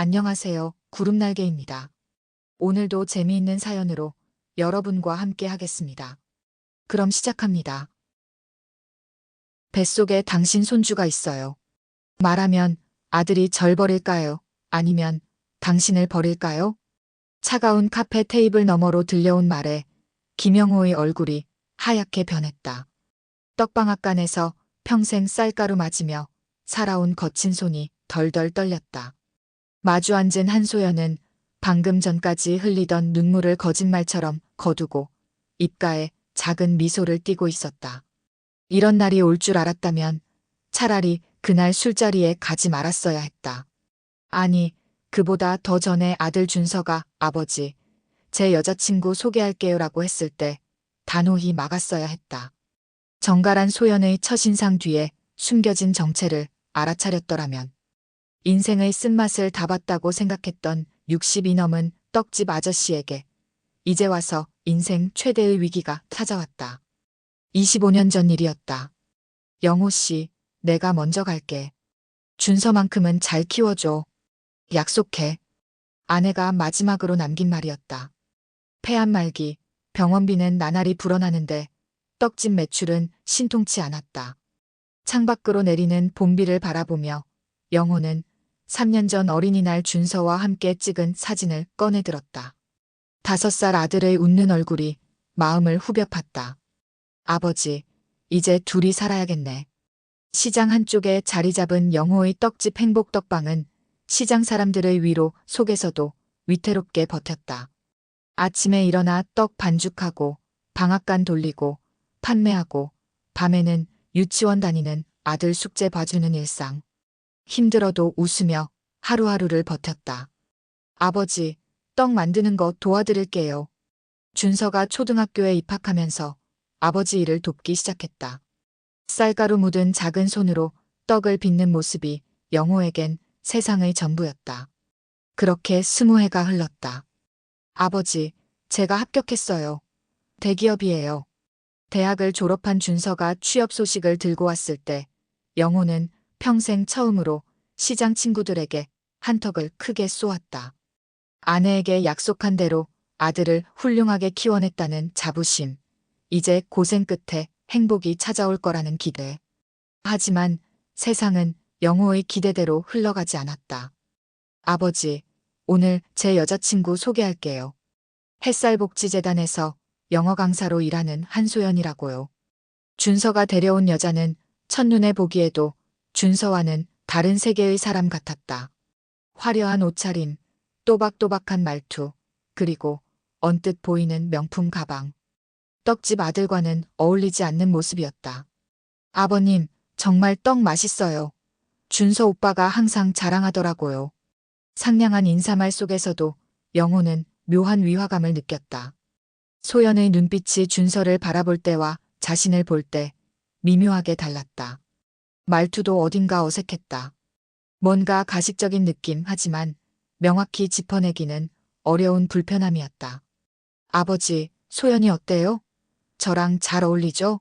안녕하세요. 구름날개입니다. 오늘도 재미있는 사연으로 여러분과 함께 하겠습니다. 그럼 시작합니다. 뱃속에 당신 손주가 있어요. 말하면 아들이 절 버릴까요? 아니면 당신을 버릴까요? 차가운 카페 테이블 너머로 들려온 말에 김영호의 얼굴이 하얗게 변했다. 떡방앗간에서 평생 쌀가루 맞으며 살아온 거친 손이 덜덜 떨렸다. 마주 앉은 한소연은 방금 전까지 흘리던 눈물을 거짓말처럼 거두고 입가에 작은 미소를 띠고 있었다. 이런 날이 올 줄 알았다면 차라리 그날 술자리에 가지 말았어야 했다. 아니, 그보다 더 전에 아들 준서가 아버지, 제 여자친구 소개할게요라고 했을 때 단호히 막았어야 했다. 정갈한 소연의 첫인상 뒤에 숨겨진 정체를 알아차렸더라면 인생의 쓴맛을 다 봤다고 생각했던 60이 넘은 떡집 아저씨에게 이제 와서 인생 최대의 위기가 찾아왔다. 25년 전 일이었다. 영호 씨, 내가 먼저 갈게. 준서만큼은 잘 키워줘. 약속해. 아내가 마지막으로 남긴 말이었다. 폐암 말기, 병원비는 나날이 불어나는데 떡집 매출은 신통치 않았다. 창밖으로 내리는 봄비를 바라보며 영호는 3년 전 어린이날 준서와 함께 찍은 사진을 꺼내 들었다. 5살 아들의 웃는 얼굴이 마음을 후벼 팠다. 아버지, 이제 둘이 살아야겠네. 시장 한쪽에 자리 잡은 영호의 떡집 행복떡방은 시장 사람들의 위로 속에서도 위태롭게 버텼다. 아침에 일어나 떡 반죽하고 방앗간 돌리고 판매하고 밤에는 유치원 다니는 아들 숙제 봐주는 일상. 힘들어도 웃으며 하루하루를 버텼다. 아버지, 떡 만드는 거 도와드릴게요. 준서가 초등학교에 입학하면서 아버지 일을 돕기 시작했다. 쌀가루 묻은 작은 손으로 떡을 빚는 모습이 영호에겐 세상의 전부였다. 그렇게 20해가 흘렀다. 아버지, 제가 합격했어요. 대기업이에요. 대학을 졸업한 준서가 취업 소식을 들고 왔을 때 영호는 평생 처음으로 시장 친구들에게 한턱을 크게 쏘았다. 아내에게 약속한 대로 아들을 훌륭하게 키워냈다는 자부심, 이제 고생 끝에 행복이 찾아올 거라는 기대. 하지만 세상은 영호의 기대대로 흘러가지 않았다. 아버지, 오늘 제 여자친구 소개할게요. 햇살복지재단에서 영어 강사로 일하는 한소연이라고요. 준서가 데려온 여자는 첫눈에 보기에도 준서와는 다른 세계의 사람 같았다. 화려한 옷차림, 또박또박한 말투, 그리고 언뜻 보이는 명품 가방. 떡집 아들과는 어울리지 않는 모습이었다. 아버님, 정말 떡 맛있어요. 준서 오빠가 항상 자랑하더라고요. 상냥한 인사말 속에서도 영호는 묘한 위화감을 느꼈다. 소연의 눈빛이 준서를 바라볼 때와 자신을 볼 때 미묘하게 달랐다. 말투도 어딘가 어색했다. 뭔가 가식적인 느낌 하지만 명확히 짚어내기는 어려운 불편함이었다. 아버지, 소연이 어때요? 저랑 잘 어울리죠?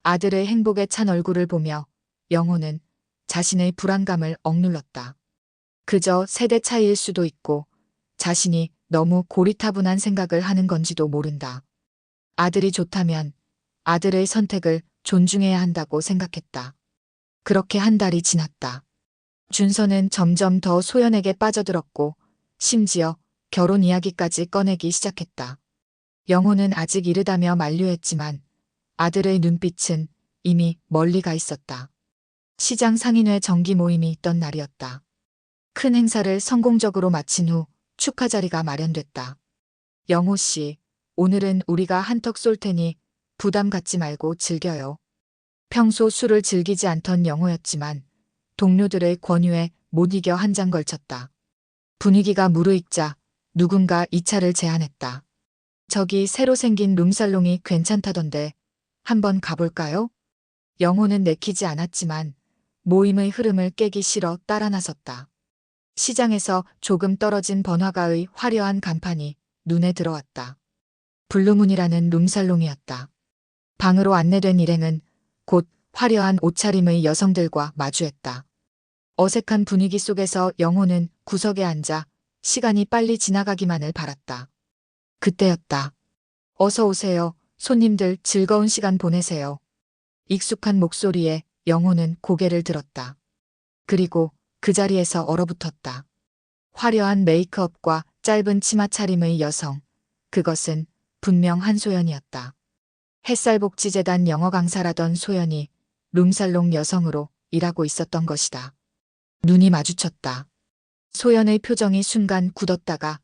아들의 행복에 찬 얼굴을 보며 영호는 자신의 불안감을 억눌렀다. 그저 세대 차이일 수도 있고 자신이 너무 고리타분한 생각을 하는 건지도 모른다. 아들이 좋다면 아들의 선택을 존중해야 한다고 생각했다. 그렇게 한 달이 지났다. 준서는 점점 더 소연에게 빠져들었고 심지어 결혼 이야기까지 꺼내기 시작했다. 영호는 아직 이르다며 만류했지만 아들의 눈빛은 이미 멀리 가 있었다. 시장 상인회 정기 모임이 있던 날이었다. 큰 행사를 성공적으로 마친 후 축하 자리가 마련됐다. 영호 씨, 오늘은 우리가 한턱 쏠 테니 부담 갖지 말고 즐겨요. 평소 술을 즐기지 않던 영호였지만 동료들의 권유에 못 이겨 한 잔 걸쳤다. 분위기가 무르익자 누군가 이 차를 제안했다. 저기 새로 생긴 룸살롱이 괜찮다던데 한번 가볼까요? 영호는 내키지 않았지만 모임의 흐름을 깨기 싫어 따라 나섰다. 시장에서 조금 떨어진 번화가의 화려한 간판이 눈에 들어왔다. 블루문이라는 룸살롱이었다. 방으로 안내된 일행은 곧 화려한 옷차림의 여성들과 마주했다. 어색한 분위기 속에서 영호는 구석에 앉아 시간이 빨리 지나가기만을 바랐다. 그때였다. 어서 오세요. 손님들 즐거운 시간 보내세요. 익숙한 목소리에 영호는 고개를 들었다. 그리고 그 자리에서 얼어붙었다. 화려한 메이크업과 짧은 치마 차림의 여성. 그것은 분명 한소연이었다. 햇살복지재단 영어 강사라던 소연이 룸살롱 여성으로 일하고 있었던 것이다. 눈이 마주쳤다. 소연의 표정이 순간 굳었다가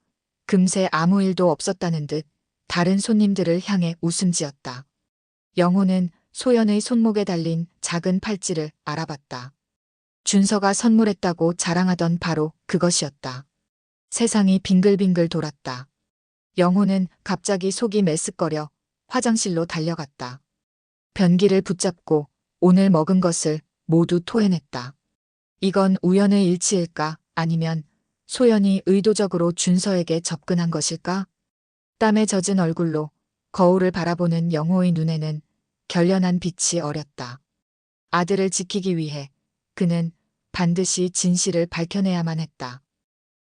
금세 아무 일도 없었다는 듯 다른 손님들을 향해 웃음 지었다. 영호는 소연의 손목에 달린 작은 팔찌를 알아봤다. 준서가 선물했다고 자랑하던 바로 그것이었다. 세상이 빙글빙글 돌았다. 영호는 갑자기 속이 메스꺼려 화장실로 달려갔다. 변기를 붙잡고 오늘 먹은 것을 모두 토해냈다. 이건 우연의 일치일까? 아니면 소연이 의도적으로 준서에게 접근한 것일까? 땀에 젖은 얼굴로 거울을 바라보는 영호의 눈에는 결연한 빛이 어렸다. 아들을 지키기 위해 그는 반드시 진실을 밝혀내야만 했다.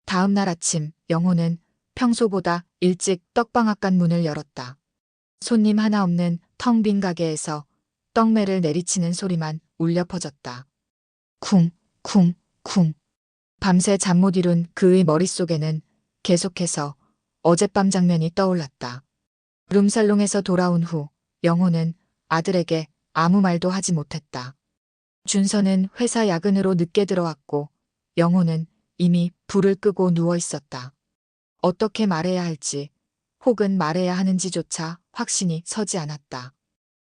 다음 날 아침 영호는 평소보다 일찍 떡방앗간 문을 열었다. 손님 하나 없는 텅 빈 가게에서 떡매를 내리치는 소리만 울려 퍼졌다. 쿵, 쿵, 쿵. 밤새 잠 못 이룬 그의 머릿속에는 계속해서 어젯밤 장면이 떠올랐다. 룸살롱에서 돌아온 후 영호는 아들에게 아무 말도 하지 못했다. 준서는 회사 야근으로 늦게 들어왔고 영호는 이미 불을 끄고 누워 있었다. 어떻게 말해야 할지 혹은 말해야 하는지조차 확신이 서지 않았다.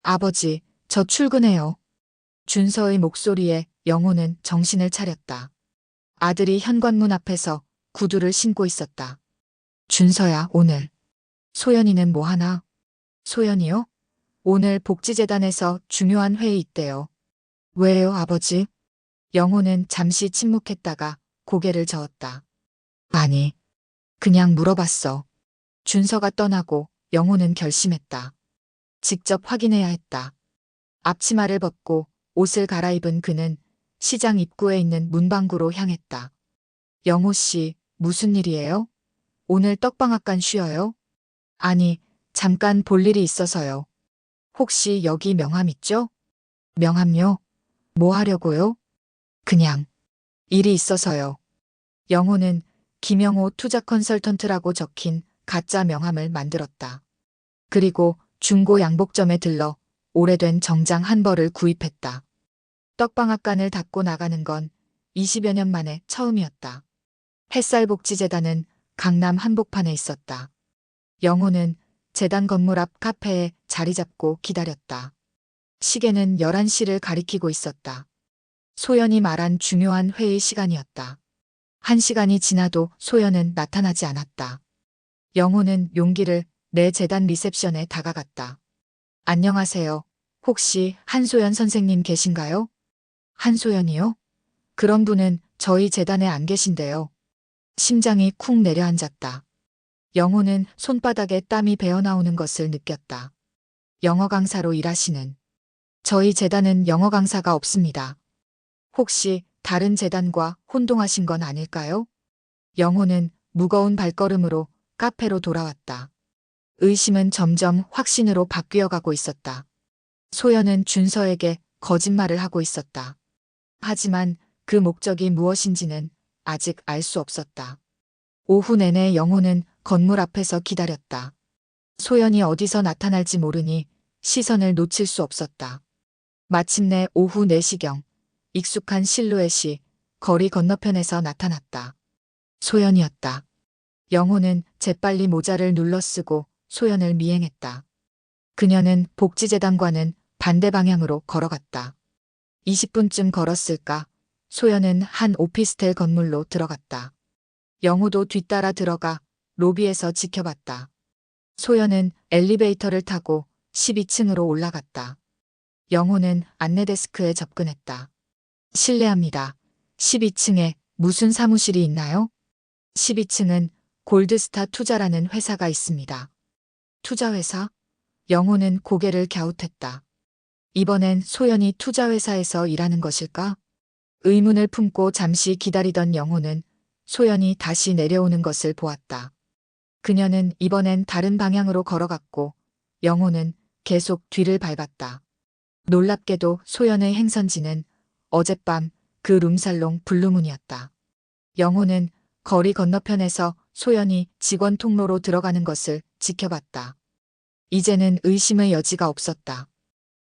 아버지, 저 출근해요. 준서의 목소리에 영호는 정신을 차렸다. 아들이 현관문 앞에서 구두를 신고 있었다. 준서야, 오늘. 소연이는 뭐 하나? 소연이요? 오늘 복지재단에서 중요한 회의 있대요. 왜요, 아버지? 영호는 잠시 침묵했다가 고개를 저었다. 아니, 그냥 물어봤어. 준서가 떠나고 영호는 결심했다. 직접 확인해야 했다. 앞치마를 벗고 옷을 갈아입은 그는 시장 입구에 있는 문방구로 향했다. 영호 씨, 무슨 일이에요? 오늘 떡방앗간 쉬어요? 아니, 잠깐 볼 일이 있어서요. 혹시 여기 명함 있죠? 명함요? 뭐 하려고요? 그냥 일이 있어서요. 영호는 김영호 투자 컨설턴트라고 적힌 가짜 명함을 만들었다. 그리고 중고 양복점에 들러 오래된 정장 한 벌을 구입했다. 떡방앗간을 닫고 나가는 건 20여 년 만에 처음이었다. 햇살복지재단은 강남 한복판에 있었다. 영호는 재단 건물 앞 카페에 자리 잡고 기다렸다. 시계는 11시를 가리키고 있었다. 소연이 말한 중요한 회의 시간이었다. 1시간이 지나도 소연은 나타나지 않았다. 영호는 용기를 내 재단 리셉션에 다가갔다. 안녕하세요. 혹시 한소연 선생님 계신가요? 한소연이요? 그런 분은 저희 재단에 안 계신데요. 심장이 쿵 내려앉았다. 영호는 손바닥에 땀이 배어나오는 것을 느꼈다. 영어 강사로 일하시는. 저희 재단은 영어 강사가 없습니다. 혹시 다른 재단과 혼동하신 건 아닐까요? 영호는 무거운 발걸음으로 카페로 돌아왔다. 의심은 점점 확신으로 바뀌어가고 있었다. 소연은 준서에게 거짓말을 하고 있었다. 하지만 그 목적이 무엇인지는 아직 알 수 없었다. 오후 내내 영호는 건물 앞에서 기다렸다. 소연이 어디서 나타날지 모르니 시선을 놓칠 수 없었다. 마침내 오후 4시경 익숙한 실루엣이 거리 건너편에서 나타났다. 소연이었다. 영호는 재빨리 모자를 눌러 쓰고 소연을 미행했다. 그녀는 복지재단과는 반대 방향으로 걸어갔다. 20분쯤 걸었을까? 소연은 한 오피스텔 건물로 들어갔다. 영호도 뒤따라 들어가 로비에서 지켜봤다. 소연은 엘리베이터를 타고 12층으로 올라갔다. 영호는 안내데스크에 접근했다. 실례합니다. 12층에 무슨 사무실이 있나요? 12층은 골드스타 투자라는 회사가 있습니다. 투자회사? 영호는 고개를 갸웃했다. 이번엔 소연이 투자회사에서 일하는 것일까? 의문을 품고 잠시 기다리던 영호는 소연이 다시 내려오는 것을 보았다. 그녀는 이번엔 다른 방향으로 걸어갔고 영호는 계속 뒤를 밟았다. 놀랍게도 소연의 행선지는 어젯밤 그 룸살롱 블루문이었다. 영호는 거리 건너편에서 소연이 직원 통로로 들어가는 것을 지켜봤다. 이제는 의심의 여지가 없었다.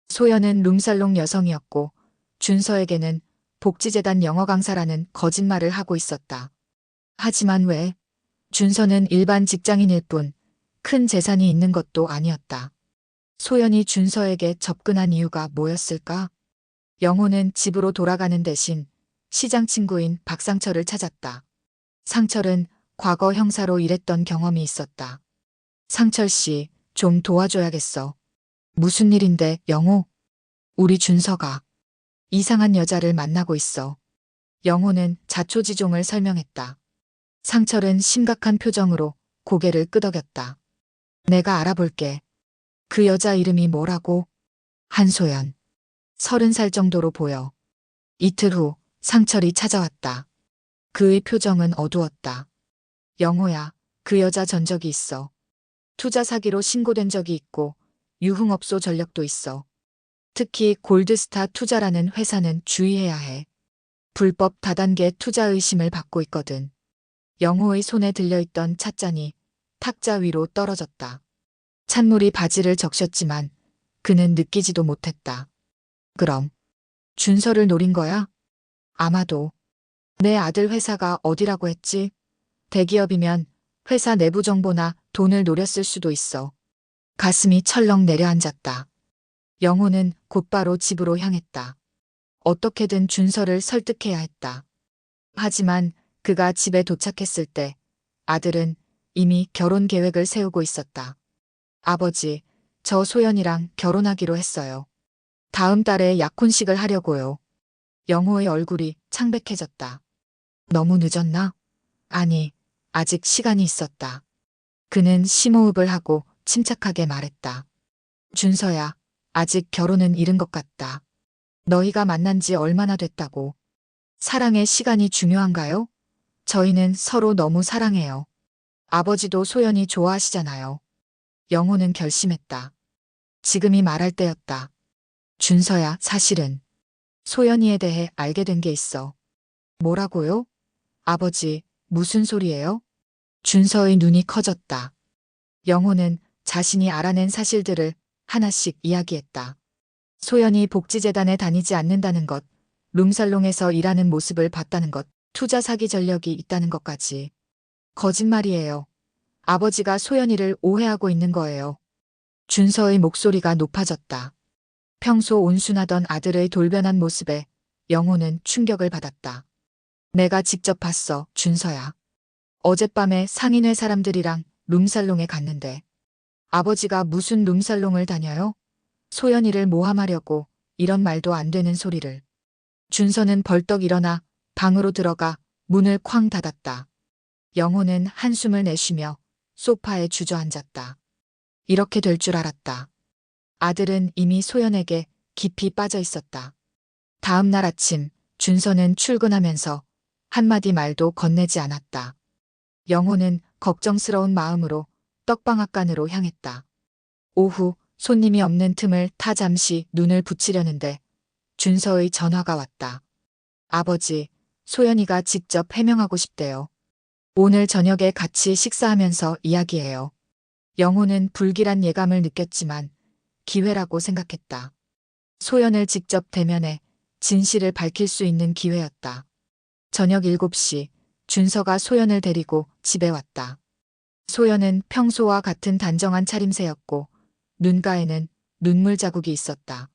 소연은 룸살롱 여성이었고 준서에게는 복지재단 영어 강사라는 거짓말을 하고 있었다. 하지만 왜? 준서는 일반 직장인일 뿐 큰 재산이 있는 것도 아니었다. 소연이 준서에게 접근한 이유가 뭐였을까? 영호는 집으로 돌아가는 대신 시장 친구인 박상철을 찾았다. 상철은 과거 형사로 일했던 경험이 있었다. 상철 씨, 좀 도와줘야겠어. 무슨 일인데, 영호? 우리 준서가 이상한 여자를 만나고 있어. 영호는 자초지종을 설명했다. 상철은 심각한 표정으로 고개를 끄덕였다. 내가 알아볼게. 그 여자 이름이 뭐라고? 한소연. 30살 정도로 보여. 이틀 후 상철이 찾아왔다. 그의 표정은 어두웠다. 영호야, 그 여자 전적이 있어. 투자 사기로 신고된 적이 있고 유흥업소 전력도 있어. 특히 골드스타 투자라는 회사는 주의해야 해. 불법 다단계 투자 의심을 받고 있거든. 영호의 손에 들려있던 찻잔이 탁자 위로 떨어졌다. 찬물이 바지를 적셨지만 그는 느끼지도 못했다. 그럼 준서를 노린 거야? 아마도. 내 아들 회사가 어디라고 했지? 대기업이면 회사 내부 정보나 돈을 노렸을 수도 있어. 가슴이 철렁 내려앉았다. 영호는 곧바로 집으로 향했다. 어떻게든 준서를 설득해야 했다. 하지만 그가 집에 도착했을 때 아들은 이미 결혼 계획을 세우고 있었다. 아버지, 저 소연이랑 결혼하기로 했어요. 다음 달에 약혼식을 하려고요. 영호의 얼굴이 창백해졌다. 너무 늦었나? 아니, 아직 시간이 있었다. 그는 심호흡을 하고 침착하게 말했다. 준서야, 아직 결혼은 이른 것 같다. 너희가 만난 지 얼마나 됐다고. 사랑의 시간이 중요한가요? 저희는 서로 너무 사랑해요. 아버지도 소연이 좋아하시잖아요. 영호는 결심했다. 지금이 말할 때였다. 준서야, 사실은 소연이에 대해 알게 된 게 있어. 뭐라고요? 아버지, 무슨 소리예요? 준서의 눈이 커졌다. 영호는 자신이 알아낸 사실들을 하나씩 이야기했다. 소연이 복지재단에 다니지 않는다는 것, 룸살롱에서 일하는 모습을 봤다는 것, 투자 사기 전력이 있다는 것까지. 거짓말이에요. 아버지가 소연이를 오해하고 있는 거예요. 준서의 목소리가 높아졌다. 평소 온순하던 아들의 돌변한 모습에 영호는 충격을 받았다. 내가 직접 봤어, 준서야. 어젯밤에 상인회 사람들이랑 룸살롱에 갔는데 아버지가 무슨 룸살롱을 다녀요? 소연이를 모함하려고 이런 말도 안 되는 소리를. 준서는 벌떡 일어나 방으로 들어가 문을 쾅 닫았다. 영호는 한숨을 내쉬며 소파에 주저앉았다. 이렇게 될 줄 알았다. 아들은 이미 소연에게 깊이 빠져 있었다. 다음 날 아침 준서는 출근하면서 한마디 말도 건네지 않았다. 영호는 걱정스러운 마음으로 떡방앗간으로 향했다. 오후 손님이 없는 틈을 타 잠시 눈을 붙이려는데 준서의 전화가 왔다. 아버지, 소연이가 직접 해명하고 싶대요. 오늘 저녁에 같이 식사하면서 이야기해요. 영호는 불길한 예감을 느꼈지만 기회라고 생각했다. 소연을 직접 대면해 진실을 밝힐 수 있는 기회였다. 저녁 7시 준서가 소연을 데리고 집에 왔다. 소연은 평소와 같은 단정한 차림새였고 눈가에는 눈물 자국이 있었다.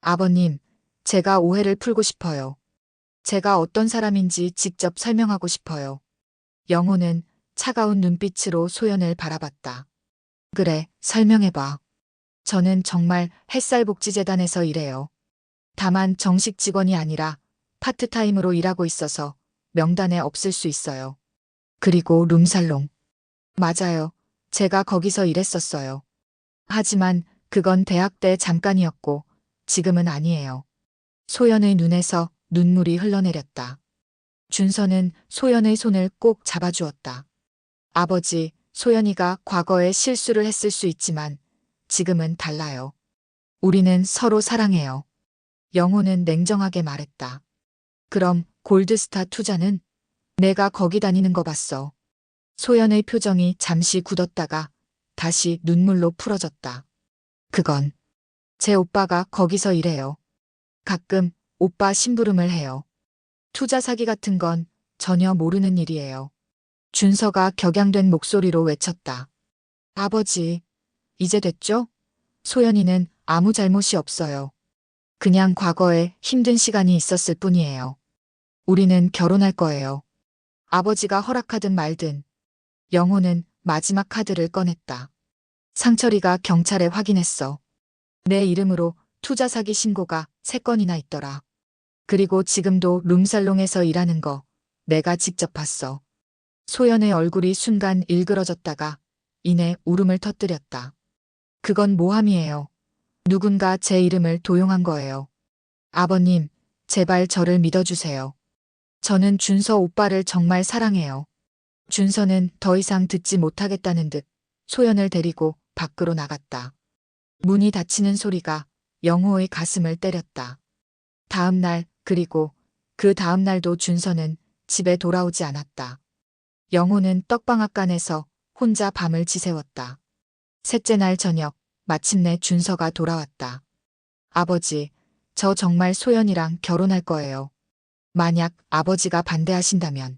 아버님, 제가 오해를 풀고 싶어요. 제가 어떤 사람인지 직접 설명하고 싶어요. 영호는 차가운 눈빛으로 소연을 바라봤다. 그래, 설명해봐. 저는 정말 햇살복지재단에서 일해요. 다만 정식 직원이 아니라 파트타임으로 일하고 있어서 명단에 없을 수 있어요. 그리고 룸살롱. 맞아요. 제가 거기서 일했었어요. 하지만 그건 대학 때 잠깐이었고 지금은 아니에요. 소연의 눈에서 눈물이 흘러내렸다. 준서는 소연의 손을 꼭 잡아주었다. 아버지, 소연이가 과거에 실수를 했을 수 있지만 지금은 달라요. 우리는 서로 사랑해요. 영호는 냉정하게 말했다. 그럼 골드스타 투자는? 내가 거기 다니는 거 봤어. 소연의 표정이 잠시 굳었다가 다시 눈물로 풀어졌다. 그건 제 오빠가 거기서 일해요. 가끔 오빠 심부름을 해요. 투자 사기 같은 건 전혀 모르는 일이에요. 준서가 격양된 목소리로 외쳤다. 아버지, 이제 됐죠? 소연이는 아무 잘못이 없어요. 그냥 과거에 힘든 시간이 있었을 뿐이에요. 우리는 결혼할 거예요. 아버지가 허락하든 말든. 영호는 마지막 카드를 꺼냈다. 상철이가 경찰에 확인했어. 내 이름으로 투자 사기 신고가 3건이나 있더라. 그리고 지금도 룸살롱에서 일하는 거 내가 직접 봤어. 소연의 얼굴이 순간 일그러졌다가 이내 울음을 터뜨렸다. 그건 모함이에요. 누군가 제 이름을 도용한 거예요. 아버님, 제발 저를 믿어주세요. 저는 준서 오빠를 정말 사랑해요. 준서는 더 이상 듣지 못하겠다는 듯 소연을 데리고 밖으로 나갔다. 문이 닫히는 소리가 영호의 가슴을 때렸다. 다음 날, 그리고 그 다음 날도 준서는 집에 돌아오지 않았다. 영호는 떡방앗간에서 혼자 밤을 지새웠다. 셋째 날 저녁, 마침내 준서가 돌아왔다. 아버지, 저 정말 소연이랑 결혼할 거예요. 만약 아버지가 반대하신다면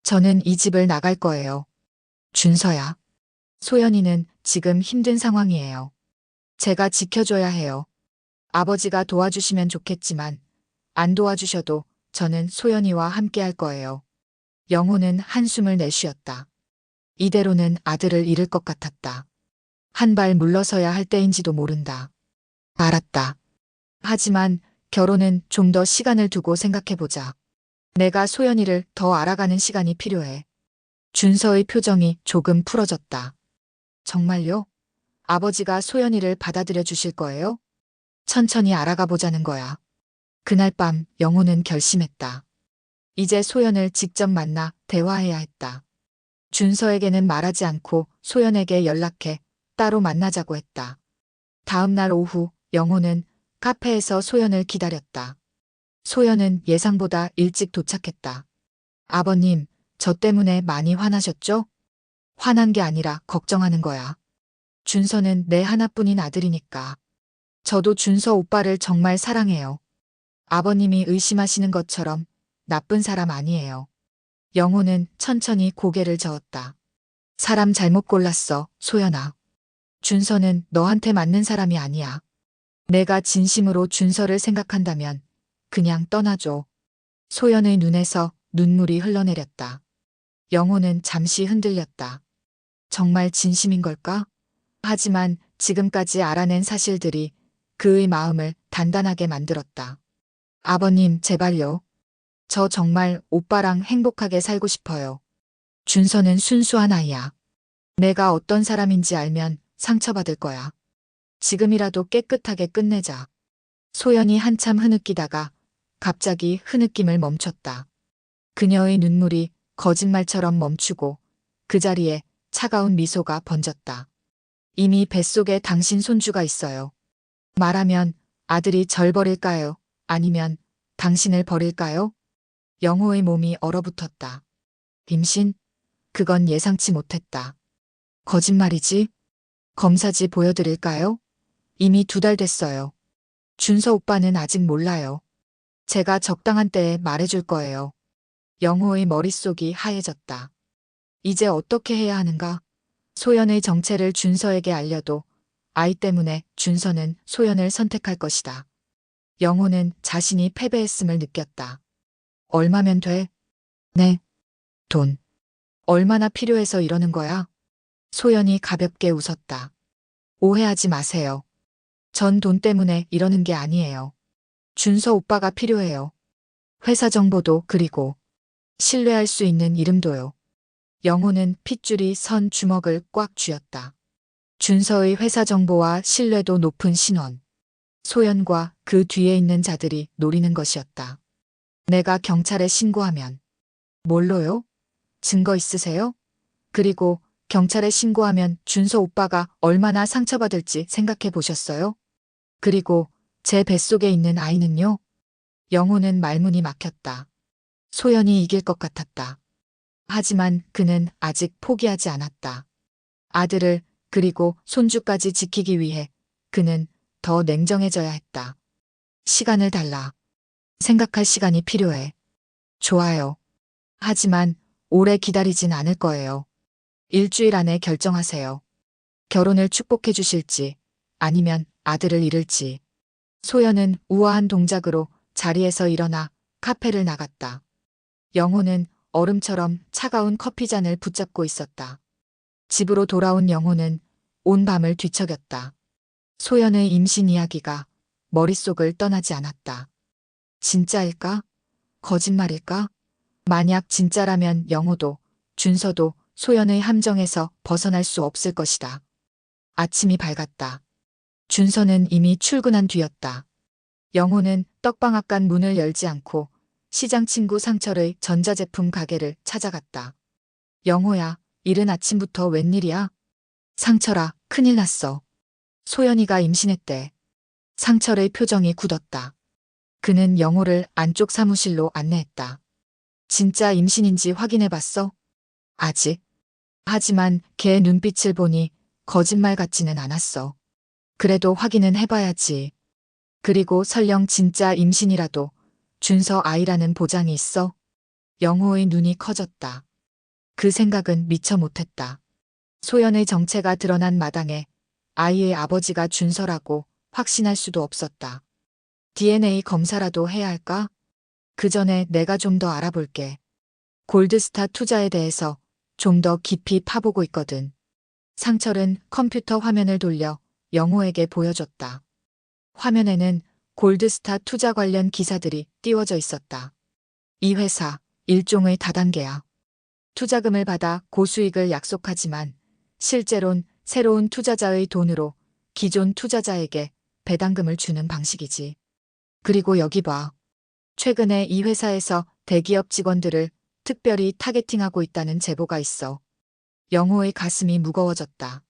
저는 이 집을 나갈 거예요. 준서야. 소연이는 지금 힘든 상황이에요. 제가 지켜줘야 해요. 아버지가 도와주시면 좋겠지만 안 도와주셔도 저는 소연이와 함께 할 거예요. 영호는 한숨을 내쉬었다. 이대로는 아들을 잃을 것 같았다. 한 발 물러서야 할 때인지도 모른다. 알았다. 하지만 결혼은 좀 더 시간을 두고 생각해보자. 내가 소연이를 더 알아가는 시간이 필요해. 준서의 표정이 조금 풀어졌다. 정말요? 아버지가 소연이를 받아들여 주실 거예요? 천천히 알아가 보자는 거야. 그날 밤 영호는 결심했다. 이제 소연을 직접 만나 대화해야 했다. 준서에게는 말하지 않고 소연에게 연락해 따로 만나자고 했다. 다음 날 오후 영호는 카페에서 소연을 기다렸다. 소연은 예상보다 일찍 도착했다. 아버님, 저 때문에 많이 화나셨죠? 화난 게 아니라 걱정하는 거야. 준서는 내 하나뿐인 아들이니까. 저도 준서 오빠를 정말 사랑해요. 아버님이 의심하시는 것처럼 나쁜 사람 아니에요. 영호는 천천히 고개를 저었다. 사람 잘못 골랐어, 소연아. 준서는 너한테 맞는 사람이 아니야. 내가 진심으로 준서를 생각한다면 그냥 떠나줘. 소연의 눈에서 눈물이 흘러내렸다. 영호는 잠시 흔들렸다. 정말 진심인 걸까? 하지만 지금까지 알아낸 사실들이 그의 마음을 단단하게 만들었다. 아버님, 제발요. 저 정말 오빠랑 행복하게 살고 싶어요. 준서는 순수한 아이야. 내가 어떤 사람인지 알면 상처받을 거야. 지금이라도 깨끗하게 끝내자. 소연이 한참 흐느끼다가 갑자기 흐느낌을 멈췄다. 그녀의 눈물이 거짓말처럼 멈추고 그 자리에 차가운 미소가 번졌다. 이미 뱃속에 당신 손주가 있어요. 말하면 아들이 절 버릴까요? 아니면 당신을 버릴까요? 영호의 몸이 얼어붙었다. 임신? 그건 예상치 못했다. 거짓말이지? 검사지 보여드릴까요? 이미 2달 됐어요. 준서 오빠는 아직 몰라요. 제가 적당한 때에 말해줄 거예요. 영호의 머릿속이 하얘졌다. 이제 어떻게 해야 하는가? 소연의 정체를 준서에게 알려도 아이 때문에 준서는 소연을 선택할 것이다. 영호는 자신이 패배했음을 느꼈다. 얼마면 돼? 네. 돈. 얼마나 필요해서 이러는 거야? 소연이 가볍게 웃었다. 오해하지 마세요. 전 돈 때문에 이러는 게 아니에요. 준서 오빠가 필요해요. 회사 정보도 그리고 신뢰할 수 있는 이름도요. 영호는 핏줄이 선 주먹을 꽉 쥐었다. 준서의 회사 정보와 신뢰도 높은 신원. 소연과 그 뒤에 있는 자들이 노리는 것이었다. 내가 경찰에 신고하면. 뭘로요? 증거 있으세요? 그리고 경찰에 신고하면 준서 오빠가 얼마나 상처받을지 생각해 보셨어요? 그리고 제 뱃속에 있는 아이는요? 영호는 말문이 막혔다. 소연이 이길 것 같았다. 하지만 그는 아직 포기하지 않았다. 아들을 그리고 손주까지 지키기 위해 그는 더 냉정해져야 했다. 시간을 달라. 생각할 시간이 필요해. 좋아요. 하지만 오래 기다리진 않을 거예요. 일주일 안에 결정하세요. 결혼을 축복해 주실지 아니면 아들을 잃을지. 소연은 우아한 동작으로 자리에서 일어나 카페를 나갔다. 영호는 얼음처럼 차가운 커피잔을 붙잡고 있었다. 집으로 돌아온 영호는 온 밤을 뒤척였다. 소연의 임신 이야기가 머릿속을 떠나지 않았다. 진짜일까? 거짓말일까? 만약 진짜라면 영호도 준서도 소연의 함정에서 벗어날 수 없을 것이다. 아침이 밝았다. 준서는 이미 출근한 뒤였다. 영호는 떡방앗간 문을 열지 않고 시장 친구 상철의 전자제품 가게를 찾아갔다. 영호야, 이른 아침부터 웬일이야? 상철아, 큰일 났어. 소연이가 임신했대. 상철의 표정이 굳었다. 그는 영호를 안쪽 사무실로 안내했다. 진짜 임신인지 확인해봤어? 아직. 하지만 걔 눈빛을 보니 거짓말 같지는 않았어. 그래도 확인은 해봐야지. 그리고 설령 진짜 임신이라도 준서 아이라는 보장이 있어? 영호의 눈이 커졌다. 그 생각은 미처 못했다. 소연의 정체가 드러난 마당에 아이의 아버지가 준서라고 확신할 수도 없었다. DNA 검사라도 해야 할까? 그 전에 내가 좀 더 알아볼게. 골드스타 투자에 대해서 좀 더 깊이 파보고 있거든. 상철은 컴퓨터 화면을 돌려 영호에게 보여줬다. 화면에는 골드스타 투자 관련 기사들이 띄워져 있었다. 이 회사, 일종의 다단계야. 투자금을 받아 고수익을 약속하지만 실제론 새로운 투자자의 돈으로 기존 투자자에게 배당금을 주는 방식이지. 그리고 여기 봐. 최근에 이 회사에서 대기업 직원들을 특별히 타겟팅하고 있다는 제보가 있어. 영호의 가슴이 무거워졌다.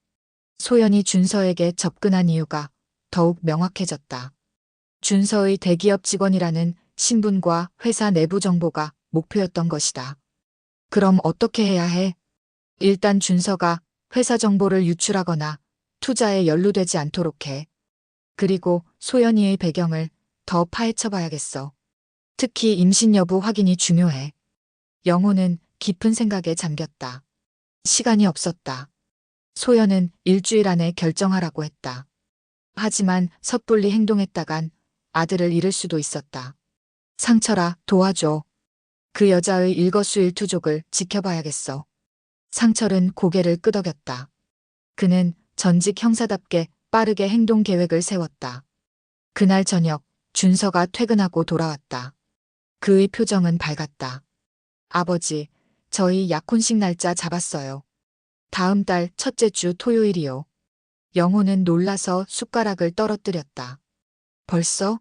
소연이 준서에게 접근한 이유가 더욱 명확해졌다. 준서의 대기업 직원이라는 신분과 회사 내부 정보가 목표였던 것이다. 그럼 어떻게 해야 해? 일단 준서가 회사 정보를 유출하거나 투자에 연루되지 않도록 해. 그리고 소연이의 배경을 더 파헤쳐 봐야겠어. 특히 임신 여부 확인이 중요해. 영호는 깊은 생각에 잠겼다. 시간이 없었다. 소연은 일주일 안에 결정하라고 했다. 하지만 섣불리 행동했다간 아들을 잃을 수도 있었다. 상철아, 도와줘. 그 여자의 일거수일투족을 지켜봐야겠어. 상철은 고개를 끄덕였다. 그는 전직 형사답게 빠르게 행동 계획을 세웠다. 그날 저녁 준서가 퇴근하고 돌아왔다. 그의 표정은 밝았다. 아버지, 저희 약혼식 날짜 잡았어요. 다음 달 첫째 주 토요일이요. 영호는 놀라서 숟가락을 떨어뜨렸다. 벌써?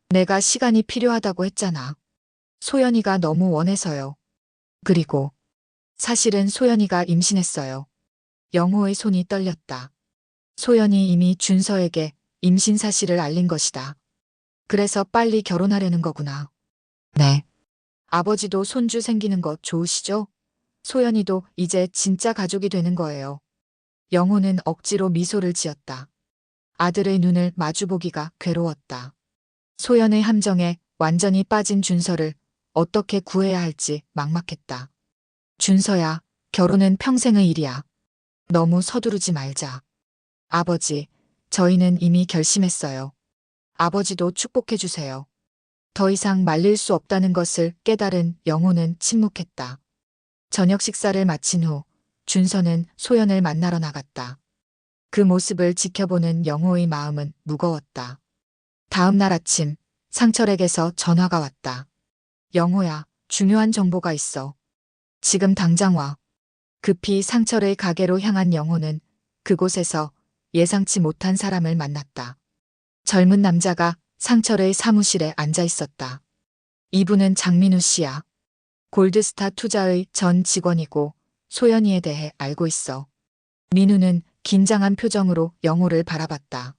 내가 시간이 필요하다고 했잖아. 소연이가 너무 원해서요. 그리고 사실은 소연이가 임신했어요. 영호의 손이 떨렸다. 소연이 이미 준서에게 임신 사실을 알린 것이다. 그래서 빨리 결혼하려는 거구나. 네. 아버지도 손주 생기는 거 좋으시죠? 소연이도 이제 진짜 가족이 되는 거예요. 영호는 억지로 미소를 지었다. 아들의 눈을 마주보기가 괴로웠다. 소연의 함정에 완전히 빠진 준서를 어떻게 구해야 할지 막막했다. 준서야, 결혼은 평생의 일이야. 너무 서두르지 말자. 아버지, 저희는 이미 결심했어요. 아버지도 축복해 주세요. 더 이상 말릴 수 없다는 것을 깨달은 영호는 침묵했다. 저녁 식사를 마친 후 준서는 소연을 만나러 나갔다. 그 모습을 지켜보는 영호의 마음은 무거웠다. 다음 날 아침 상철에게서 전화가 왔다. 영호야, 중요한 정보가 있어. 지금 당장 와. 급히 상철의 가게로 향한 영호는 그곳에서 예상치 못한 사람을 만났다. 젊은 남자가 상철의 사무실에 앉아 있었다. 이분은 장민우 씨야. 골드스타 투자의 전 직원이고 소연이에 대해 알고 있어. 민우는 긴장한 표정으로 영호를 바라봤다.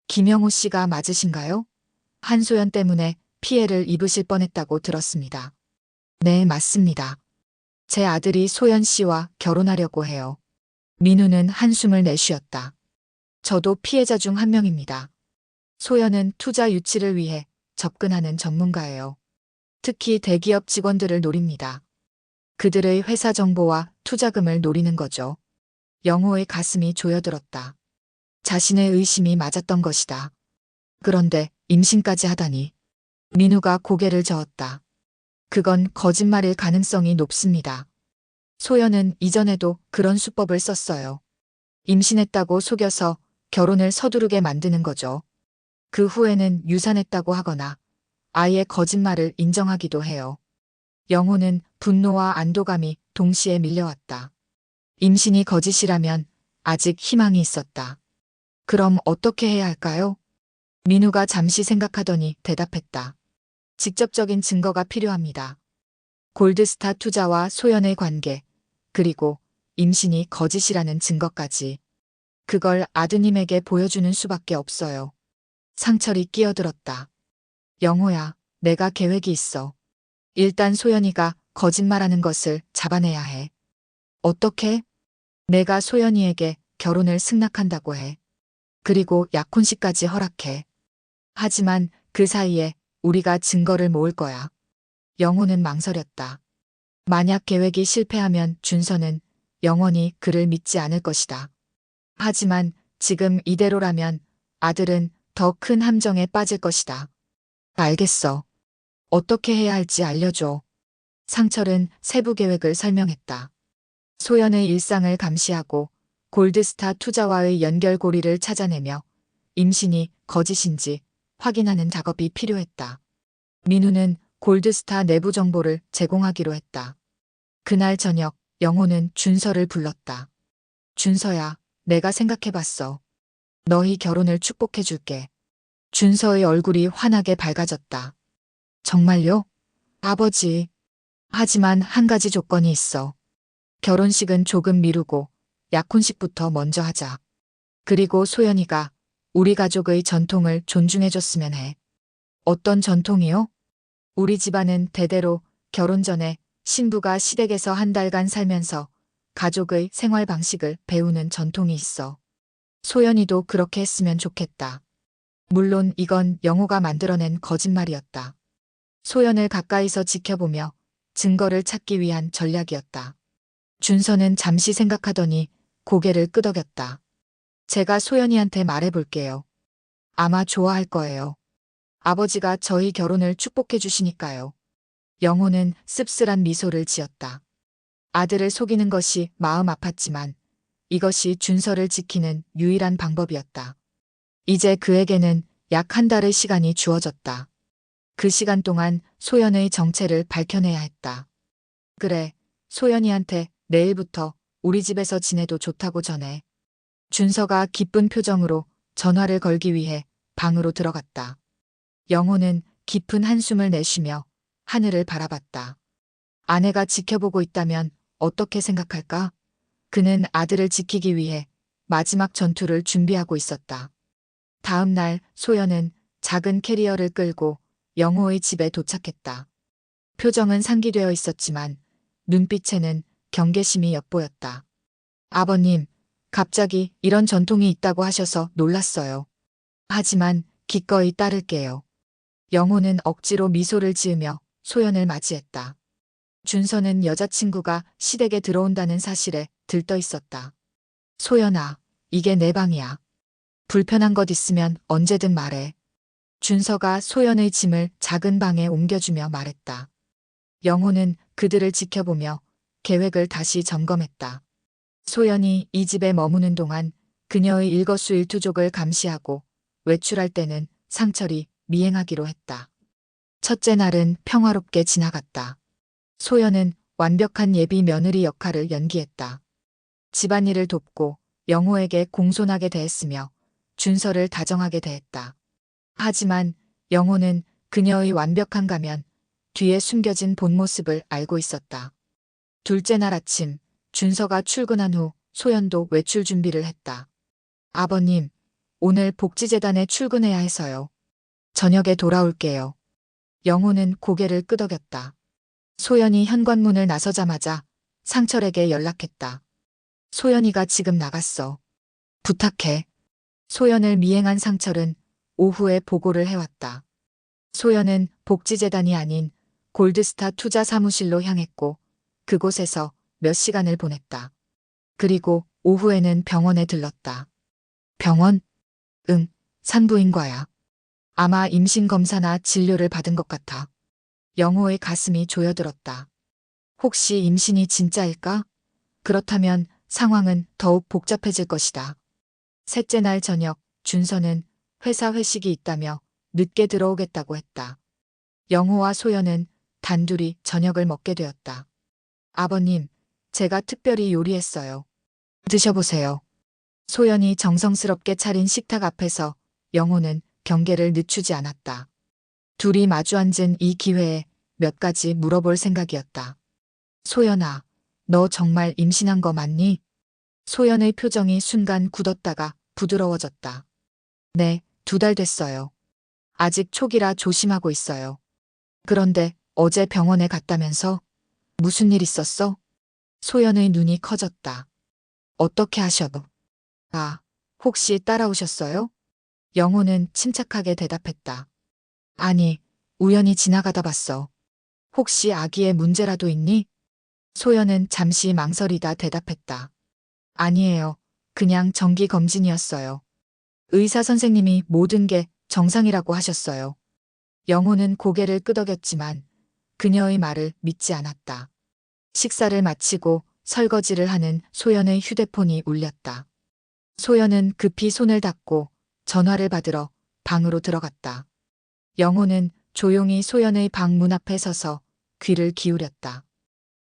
김영호 씨가 맞으신가요? 한소연 때문에 피해를 입으실 뻔했다고 들었습니다. 네, 맞습니다. 제 아들이 소연 씨와 결혼하려고 해요. 민우는 한숨을 내쉬었다. 저도 피해자 중 한 명입니다. 소연은 투자 유치를 위해 접근하는 전문가예요. 특히 대기업 직원들을 노립니다. 그들의 회사 정보와 투자금을 노리는 거죠. 영호의 가슴이 조여들었다. 자신의 의심이 맞았던 것이다. 그런데 임신까지 하다니. 민우가 고개를 저었다. 그건 거짓말일 가능성이 높습니다. 소연은 이전에도 그런 수법을 썼어요. 임신했다고 속여서 결혼을 서두르게 만드는 거죠. 그 후에는 유산했다고 하거나 아예 거짓말을 인정하기도 해요. 영호는 분노와 안도감이 동시에 밀려왔다. 임신이 거짓이라면 아직 희망이 있었다. 그럼 어떻게 해야 할까요? 민우가 잠시 생각하더니 대답했다. 직접적인 증거가 필요합니다. 골드스타 투자와 소연의 관계, 그리고 임신이 거짓이라는 증거까지. 그걸 아드님에게 보여주는 수밖에 없어요. 상철이 끼어들었다. 영호야, 내가 계획이 있어. 일단 소연이가 거짓말하는 것을 잡아내야 해. 어떻게? 내가 소연이에게 결혼을 승낙한다고 해. 그리고 약혼식까지 허락해. 하지만 그 사이에 우리가 증거를 모을 거야. 영호는 망설였다. 만약 계획이 실패하면 준서는 영원히 그를 믿지 않을 것이다. 하지만 지금 이대로라면 아들은 더 큰 함정에 빠질 것이다. 알겠어. 어떻게 해야 할지 알려줘. 상철은 세부 계획을 설명했다. 소연의 일상을 감시하고 골드스타 투자와의 연결고리를 찾아내며 임신이 거짓인지 확인하는 작업이 필요했다. 민우는 골드스타 내부 정보를 제공하기로 했다. 그날 저녁 영호는 준서를 불렀다. 준서야, 내가 생각해봤어. 너희 결혼을 축복해줄게. 준서의 얼굴이 환하게 밝아졌다. 정말요? 아버지. 하지만 한 가지 조건이 있어. 결혼식은 조금 미루고 약혼식부터 먼저 하자. 그리고 소연이가 우리 가족의 전통을 존중해줬으면 해. 어떤 전통이요? 우리 집안은 대대로 결혼 전에 신부가 시댁에서 한 달간 살면서 가족의 생활 방식을 배우는 전통이 있어. 소연이도 그렇게 했으면 좋겠다. 물론 이건 영호가 만들어낸 거짓말이었다. 소연을 가까이서 지켜보며 증거를 찾기 위한 전략이었다. 준서는 잠시 생각하더니 고개를 끄덕였다. 제가 소연이한테 말해볼게요. 아마 좋아할 거예요. 아버지가 저희 결혼을 축복해 주시니까요. 영호는 씁쓸한 미소를 지었다. 아들을 속이는 것이 마음 아팠지만 이것이 준서를 지키는 유일한 방법이었다. 이제 그에게는 약 한 달의 시간이 주어졌다. 그 시간 동안 소연의 정체를 밝혀내야 했다. 그래, 소연이한테 내일부터 우리 집에서 지내도 좋다고 전해. 준서가 기쁜 표정으로 전화를 걸기 위해 방으로 들어갔다. 영호는 깊은 한숨을 내쉬며 하늘을 바라봤다. 아내가 지켜보고 있다면 어떻게 생각할까? 그는 아들을 지키기 위해 마지막 전투를 준비하고 있었다. 다음 날 소연은 작은 캐리어를 끌고 영호의 집에 도착했다. 표정은 상기되어 있었지만 눈빛에는 경계심이 엿보였다. 아버님, 갑자기 이런 전통이 있다고 하셔서 놀랐어요. 하지만 기꺼이 따를게요. 영호는 억지로 미소를 지으며 소연을 맞이했다. 준서는 여자친구가 시댁에 들어온다는 사실에 들떠 있었다. 소연아, 이게 내 방이야. 불편한 것 있으면 언제든 말해. 준서가 소연의 짐을 작은 방에 옮겨주며 말했다. 영호는 그들을 지켜보며 계획을 다시 점검했다. 소연이 이 집에 머무는 동안 그녀의 일거수일투족을 감시하고 외출할 때는 상철이 미행하기로 했다. 첫째 날은 평화롭게 지나갔다. 소연은 완벽한 예비 며느리 역할을 연기했다. 집안일을 돕고 영호에게 공손하게 대했으며 준서를 다정하게 대했다. 하지만 영호는 그녀의 완벽한 가면 뒤에 숨겨진 본 모습을 알고 있었다. 둘째 날 아침, 준서가 출근한 후 소연도 외출 준비를 했다. 아버님, 오늘 복지재단에 출근해야 해서요. 저녁에 돌아올게요. 영호는 고개를 끄덕였다. 소연이 현관문을 나서자마자 상철에게 연락했다. 소연이가 지금 나갔어. 부탁해. 소연을 미행한 상철은 오후에 보고를 해왔다. 소연은 복지재단이 아닌 골드스타 투자 사무실로 향했고 그곳에서 몇 시간을 보냈다. 그리고 오후에는 병원에 들렀다. 병원? 응, 산부인과야. 아마 임신검사나 진료를 받은 것 같아. 영호의 가슴이 조여들었다. 혹시 임신이 진짜일까? 그렇다면 상황은 더욱 복잡해질 것이다. 셋째 날 저녁, 준서는 회사 회식이 있다며 늦게 들어오겠다고 했다. 영호와 소연은 단둘이 저녁을 먹게 되었다. 아버님, 제가 특별히 요리했어요. 드셔보세요. 소연이 정성스럽게 차린 식탁 앞에서 영호는 경계를 늦추지 않았다. 둘이 마주 앉은 이 기회에 몇 가지 물어볼 생각이었다. 소연아, 너 정말 임신한 거 맞니? 소연의 표정이 순간 굳었다가 부드러워졌다. 네, 2달 됐어요. 아직 초기라 조심하고 있어요. 그런데 어제 병원에 갔다면서? 무슨 일 있었어? 소연의 눈이 커졌다. 어떻게 하셔도? 아, 혹시 따라오셨어요? 영호는 침착하게 대답했다. 아니, 우연히 지나가다 봤어. 혹시 아기에 문제라도 있니? 소연은 잠시 망설이다 대답했다. 아니에요. 그냥 정기 검진이었어요. 의사 선생님이 모든 게 정상이라고 하셨어요. 영호는 고개를 끄덕였지만 그녀의 말을 믿지 않았다. 식사를 마치고 설거지를 하는 소연의 휴대폰이 울렸다. 소연은 급히 손을 닦고 전화를 받으러 방으로 들어갔다. 영호는 조용히 소연의 방 문 앞에 서서 귀를 기울였다.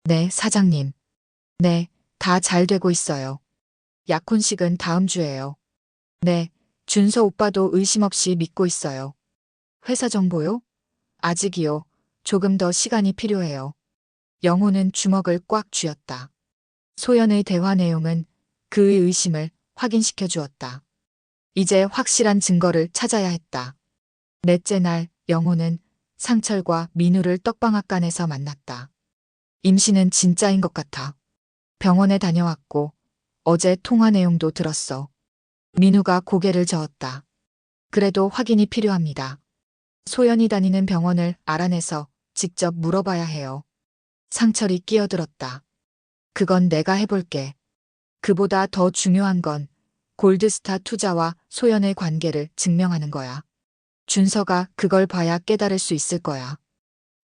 네, 사장님. 네, 다 잘 되고 있어요. 약혼식은 다음 주에요. 네, 준서 오빠도 의심 없이 믿고 있어요. 회사 정보요? 아직이요. 조금 더 시간이 필요해요. 영호는 주먹을 꽉 쥐었다. 소연의 대화 내용은 그의 의심을 확인시켜 주었다. 이제 확실한 증거를 찾아야 했다. 넷째 날 영호는 상철과 민우를 떡방앗간에서 만났다. 임신은 진짜인 것 같아. 병원에 다녀왔고 어제 통화 내용도 들었어. 민우가 고개를 저었다. 그래도 확인이 필요합니다. 소연이 다니는 병원을 알아내서 직접 물어봐야 해요. 상철이 끼어들었다. 그건 내가 해볼게. 그보다 더 중요한 건 골드스타 투자와 소연의 관계를 증명하는 거야. 준서가 그걸 봐야 깨달을 수 있을 거야.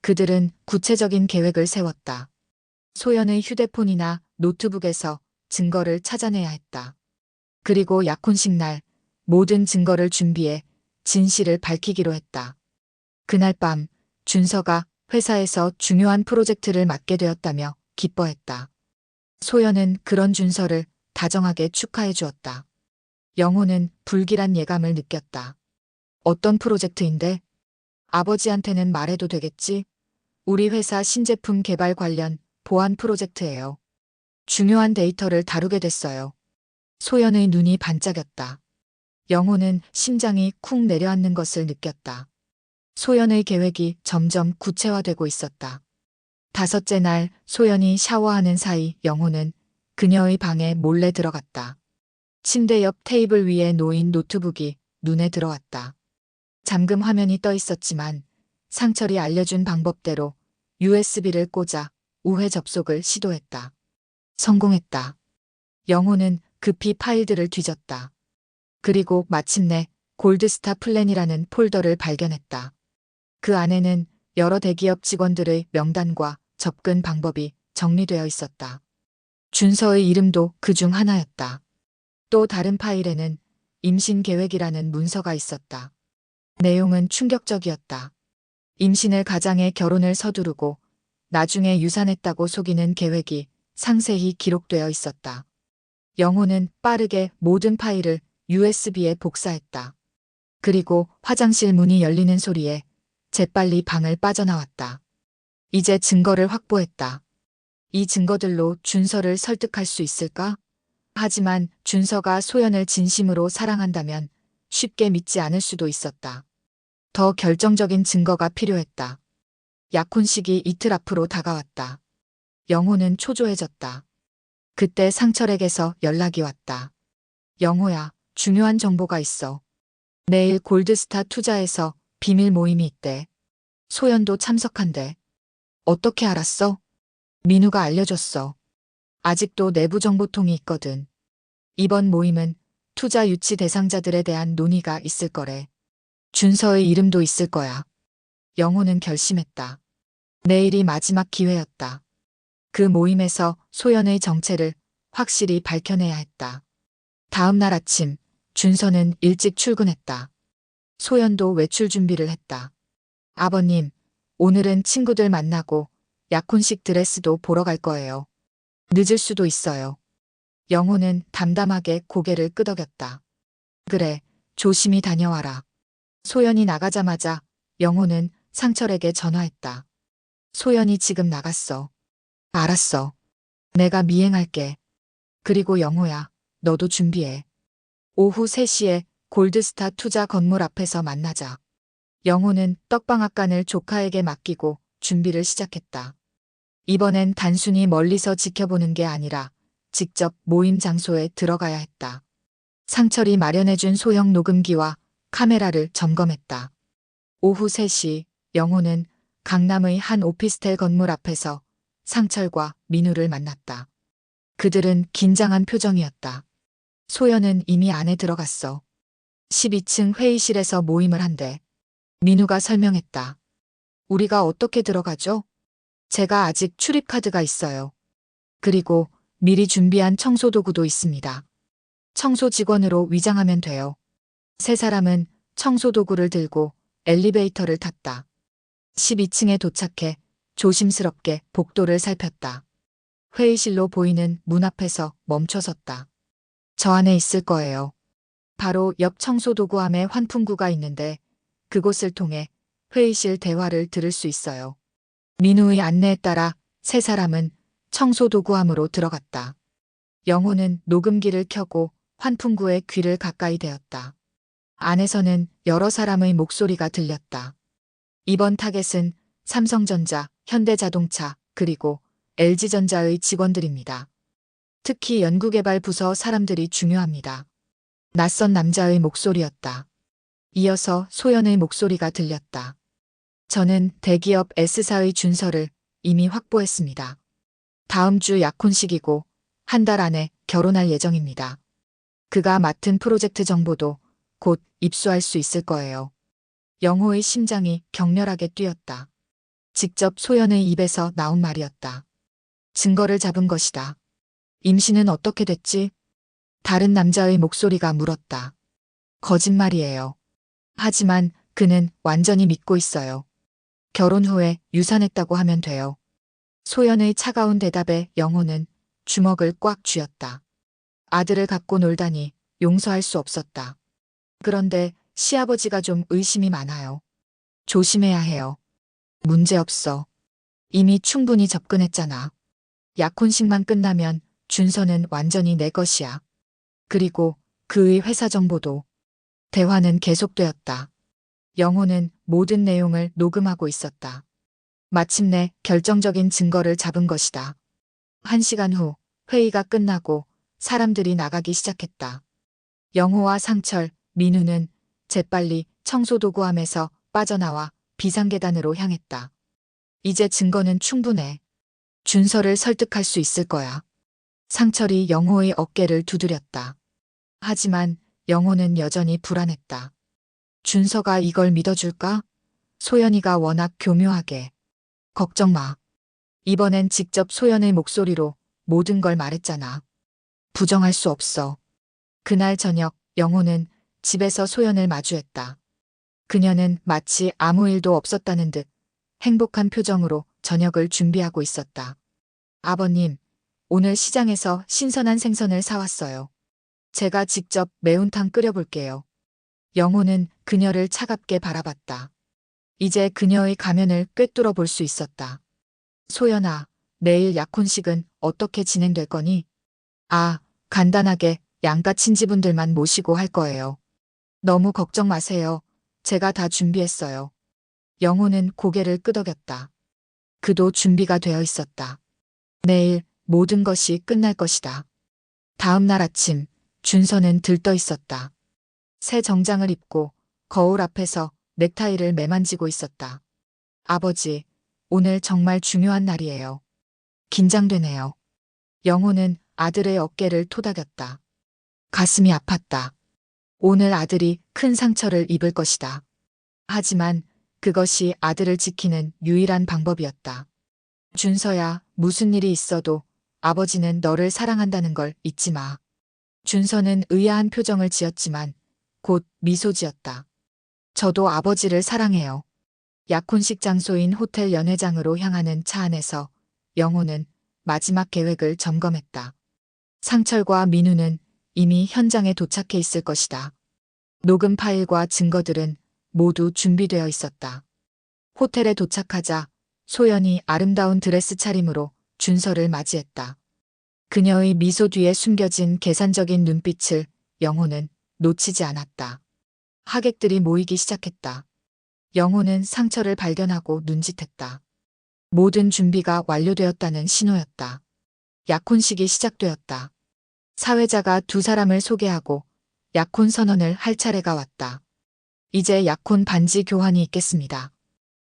그들은 구체적인 계획을 세웠다. 소연의 휴대폰이나 노트북에서 증거를 찾아내야 했다. 그리고 약혼식 날 모든 증거를 준비해 진실을 밝히기로 했다. 그날 밤 준서가 회사에서 중요한 프로젝트를 맡게 되었다며 기뻐했다. 소연은 그런 준서를 다정하게 축하해 주었다. 영호는 불길한 예감을 느꼈다. 어떤 프로젝트인데? 아버지한테는 말해도 되겠지? 우리 회사 신제품 개발 관련 보안 프로젝트예요. 중요한 데이터를 다루게 됐어요. 소연의 눈이 반짝였다. 영호는 심장이 쿵 내려앉는 것을 느꼈다. 소연의 계획이 점점 구체화되고 있었다. 5째 날 소연이 샤워하는 사이 영호는 그녀의 방에 몰래 들어갔다. 침대 옆 테이블 위에 놓인 노트북이 눈에 들어왔다. 잠금 화면이 떠 있었지만 상철이 알려준 방법대로 USB를 꽂아 우회 접속을 시도했다. 성공했다. 영호는 급히 파일들을 뒤졌다. 그리고 마침내 골드스타 플랜이라는 폴더를 발견했다. 그 안에는 여러 대기업 직원들의 명단과 접근 방법이 정리되어 있었다. 준서의 이름도 그중 하나였다. 또 다른 파일에는 임신 계획이라는 문서가 있었다. 내용은 충격적이었다. 임신을 가장해 결혼을 서두르고 나중에 유산했다고 속이는 계획이 상세히 기록되어 있었다. 영호는 빠르게 모든 파일을 USB에 복사했다. 그리고 화장실 문이 열리는 소리에 재빨리 방을 빠져나왔다. 이제 증거를 확보했다. 이 증거들로 준서를 설득할 수 있을까? 하지만 준서가 소연을 진심으로 사랑한다면 쉽게 믿지 않을 수도 있었다. 더 결정적인 증거가 필요했다. 약혼식이 이틀 앞으로 다가왔다. 영호는 초조해졌다. 그때 상철에게서 연락이 왔다. 영호야, 중요한 정보가 있어. 내일 골드스타 투자에서 비밀 모임이 있대. 소연도 참석한대. 어떻게 알았어? 민우가 알려줬어. 아직도 내부 정보통이 있거든. 이번 모임은 투자 유치 대상자들에 대한 논의가 있을 거래. 준서의 이름도 있을 거야. 영호는 결심했다. 내일이 마지막 기회였다. 그 모임에서 소연의 정체를 확실히 밝혀내야 했다. 다음 날 아침, 준서는 일찍 출근했다. 소연도 외출 준비를 했다. 아버님, 오늘은 친구들 만나고 약혼식 드레스도 보러 갈 거예요. 늦을 수도 있어요. 영호는 담담하게 고개를 끄덕였다. 그래, 조심히 다녀와라. 소연이 나가자마자 영호는 상철에게 전화했다. 소연이 지금 나갔어. 알았어. 내가 미행할게. 그리고 영호야, 너도 준비해. 오후 3시에 골드스타 투자 건물 앞에서 만나자. 영호는 떡방앗간을 조카에게 맡기고 준비를 시작했다. 이번엔 단순히 멀리서 지켜보는 게 아니라 직접 모임 장소에 들어가야 했다. 상철이 마련해준 소형 녹음기와 카메라를 점검했다. 오후 3시 영호는 강남의 한 오피스텔 건물 앞에서 상철과 민우를 만났다. 그들은 긴장한 표정이었다. 소연은 이미 안에 들어갔어. 12층 회의실에서 모임을 한대. 민우가 설명했다. 우리가 어떻게 들어가죠? 제가 아직 출입카드가 있어요. 그리고 미리 준비한 청소도구도 있습니다. 청소 직원으로 위장하면 돼요. 세 사람은 청소도구를 들고 엘리베이터를 탔다. 12층에 도착해 조심스럽게 복도를 살폈다. 회의실로 보이는 문 앞에서 멈춰섰다. 저 안에 있을 거예요. 바로 옆 청소도구함에 환풍구가 있는데 그곳을 통해 회의실 대화를 들을 수 있어요. 민우의 안내에 따라 세 사람은 청소도구함으로 들어갔다. 영호는 녹음기를 켜고 환풍구에 귀를 가까이 대었다. 안에서는 여러 사람의 목소리가 들렸다. 이번 타겟은 삼성전자, 현대자동차, 그리고 LG전자의 직원들입니다. 특히 연구개발 부서 사람들이 중요합니다. 낯선 남자의 목소리였다. 이어서 소연의 목소리가 들렸다. 저는 대기업 S사의 준서를 이미 확보했습니다. 다음 주 약혼식이고 한 달 안에 결혼할 예정입니다. 그가 맡은 프로젝트 정보도 곧 입수할 수 있을 거예요. 영호의 심장이 격렬하게 뛰었다. 직접 소연의 입에서 나온 말이었다. 증거를 잡은 것이다. 임신은 어떻게 됐지? 다른 남자의 목소리가 물었다. 거짓말이에요. 하지만 그는 완전히 믿고 있어요. 결혼 후에 유산했다고 하면 돼요. 소연의 차가운 대답에 영호는 주먹을 꽉 쥐었다. 아들을 갖고 놀다니 용서할 수 없었다. 그런데 시아버지가 좀 의심이 많아요. 조심해야 해요. 문제없어. 이미 충분히 접근했잖아. 약혼식만 끝나면 준서는 완전히 내 것이야. 그리고 그의 회사 정보도. 대화는 계속되었다. 영호는 모든 내용을 녹음하고 있었다. 마침내 결정적인 증거를 잡은 것이다. 1시간 후 회의가 끝나고 사람들이 나가기 시작했다. 영호와 상철, 민우는 재빨리 청소도구함에서 빠져나와 비상계단으로 향했다. 이제 증거는 충분해. 준서를 설득할 수 있을 거야. 상철이 영호의 어깨를 두드렸다. 하지만 영호는 여전히 불안했다. 준서가 이걸 믿어줄까? 소연이가 워낙 교묘하게. 걱정 마. 이번엔 직접 소연의 목소리로 모든 걸 말했잖아. 부정할 수 없어. 그날 저녁 영호는 집에서 소연을 마주했다. 그녀는 마치 아무 일도 없었다는 듯 행복한 표정으로 저녁을 준비하고 있었다. 아버님, 오늘 시장에서 신선한 생선을 사왔어요. 제가 직접 매운탕 끓여볼게요. 영호는 그녀를 차갑게 바라봤다. 이제 그녀의 가면을 꿰뚫어 볼 수 있었다. 소연아, 내일 약혼식은 어떻게 진행될 거니? 아, 간단하게 양가 친지분들만 모시고 할 거예요. 너무 걱정 마세요. 제가 다 준비했어요. 영호는 고개를 끄덕였다. 그도 준비가 되어 있었다. 내일 모든 것이 끝날 것이다. 다음 날 아침, 준서는 들떠 있었다. 새 정장을 입고 거울 앞에서 넥타이를 매만지고 있었다. 아버지, 오늘 정말 중요한 날이에요. 긴장되네요. 영호는 아들의 어깨를 토닥였다. 가슴이 아팠다. 오늘 아들이 큰 상처를 입을 것이다. 하지만 그것이 아들을 지키는 유일한 방법이었다. 준서야, 무슨 일이 있어도 아버지는 너를 사랑한다는 걸 잊지 마. 준서는 의아한 표정을 지었지만 곧 미소 지었다. 저도 아버지를 사랑해요. 약혼식 장소인 호텔 연회장으로 향하는 차 안에서 영호는 마지막 계획을 점검했다. 상철과 민우는 이미 현장에 도착해 있을 것이다. 녹음 파일과 증거들은 모두 준비되어 있었다. 호텔에 도착하자 소연이 아름다운 드레스 차림으로 준서를 맞이했다. 그녀의 미소 뒤에 숨겨진 계산적인 눈빛을 영호는 놓치지 않았다. 하객들이 모이기 시작했다. 영호는 상처를 발견하고 눈짓했다. 모든 준비가 완료되었다는 신호였다. 약혼식이 시작되었다. 사회자가 두 사람을 소개하고 약혼 선언을 할 차례가 왔다. 이제 약혼 반지 교환이 있겠습니다.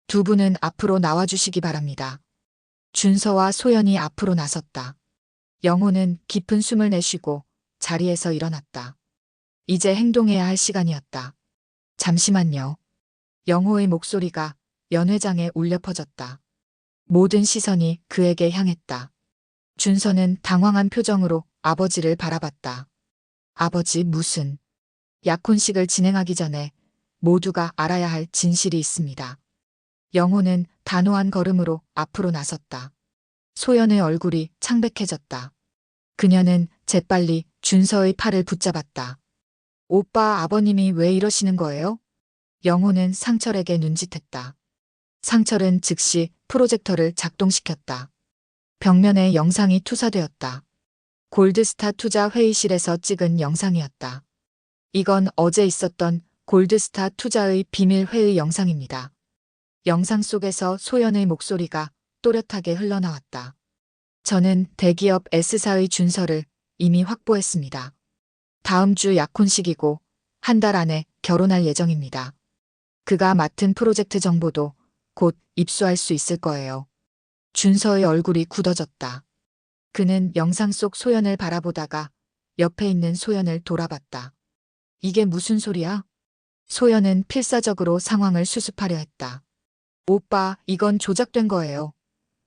두 분은 앞으로 나와주시기 바랍니다. 준서와 소연이 앞으로 나섰다. 영호는 깊은 숨을 내쉬고 자리에서 일어났다. 이제 행동해야 할 시간이었다. 잠시만요. 영호의 목소리가 연회장에 울려 퍼졌다. 모든 시선이 그에게 향했다. 준서는 당황한 표정으로 아버지를 바라봤다. 아버지, 무슨 약혼식을 진행하기 전에 모두가 알아야 할 진실이 있습니다. 영호는 단호한 걸음으로 앞으로 나섰다. 소연의 얼굴이 창백해졌다. 그녀는 재빨리 준서의 팔을 붙잡았다. 오빠, 아버님이 왜 이러시는 거예요? 영호는 상철에게 눈짓했다. 상철은 즉시 프로젝터를 작동시켰다. 벽면에 영상이 투사되었다. 골드스타 투자 회의실에서 찍은 영상이었다. 이건 어제 있었던 골드스타 투자의 비밀 회의 영상입니다. 영상 속에서 소연의 목소리가 또렷하게 흘러나왔다. 저는 대기업 S사의 준서를 이미 확보했습니다. 다음 주 약혼식이고 한 달 안에 결혼할 예정입니다. 그가 맡은 프로젝트 정보도 곧 입수할 수 있을 거예요. 준서의 얼굴이 굳어졌다. 그는 영상 속 소연을 바라보다가 옆에 있는 소연을 돌아봤다. 이게 무슨 소리야? 소연은 필사적으로 상황을 수습하려 했다. 오빠, 이건 조작된 거예요.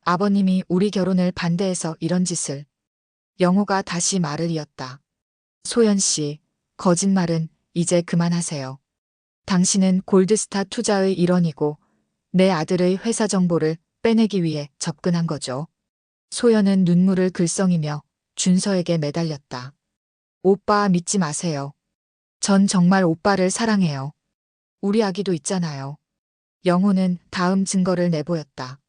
아버님이 우리 결혼을 반대해서 이런 짓을. 영호가 다시 말을 이었다. 소연 씨, 거짓말은 이제 그만하세요. 당신은 골드스타 투자의 일원이고 내 아들의 회사 정보를 빼내기 위해 접근한 거죠. 소연은 눈물을 글썽이며 준서에게 매달렸다. 오빠, 믿지 마세요. 전 정말 오빠를 사랑해요. 우리 아기도 있잖아요. 영호는 다음 증거를 내보였다.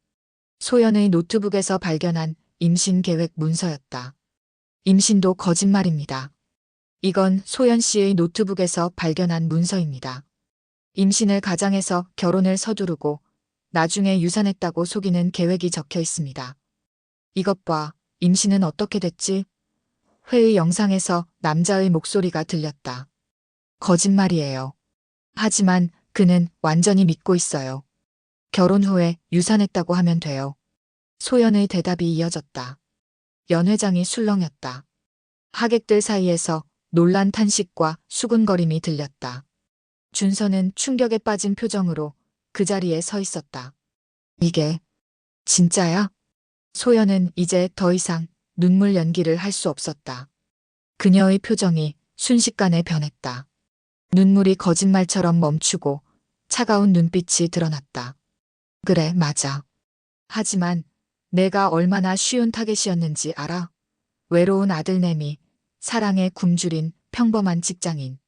소연의 노트북에서 발견한 임신 계획 문서였다. 임신도 거짓말입니다. 이건 소연 씨의 노트북에서 발견한 문서입니다. 임신을 가장해서 결혼을 서두르고 나중에 유산했다고 속이는 계획이 적혀 있습니다. 이것 봐, 임신은 어떻게 됐지? 회의 영상에서 남자의 목소리가 들렸다. 거짓말이에요. 하지만 그는 완전히 믿고 있어요. 결혼 후에 유산했다고 하면 돼요. 소연의 대답이 이어졌다. 연회장이 술렁였다. 하객들 사이에서 놀란 탄식과 수군거림이 들렸다. 준서는 충격에 빠진 표정으로 그 자리에 서 있었다. 이게 진짜야? 소연은 이제 더 이상 눈물 연기를 할 수 없었다. 그녀의 표정이 순식간에 변했다. 눈물이 거짓말처럼 멈추고 차가운 눈빛이 드러났다. 그래, 맞아. 하지만 내가 얼마나 쉬운 타겟이었는지 알아? 외로운 아들내미, 사랑에 굶주린 평범한 직장인.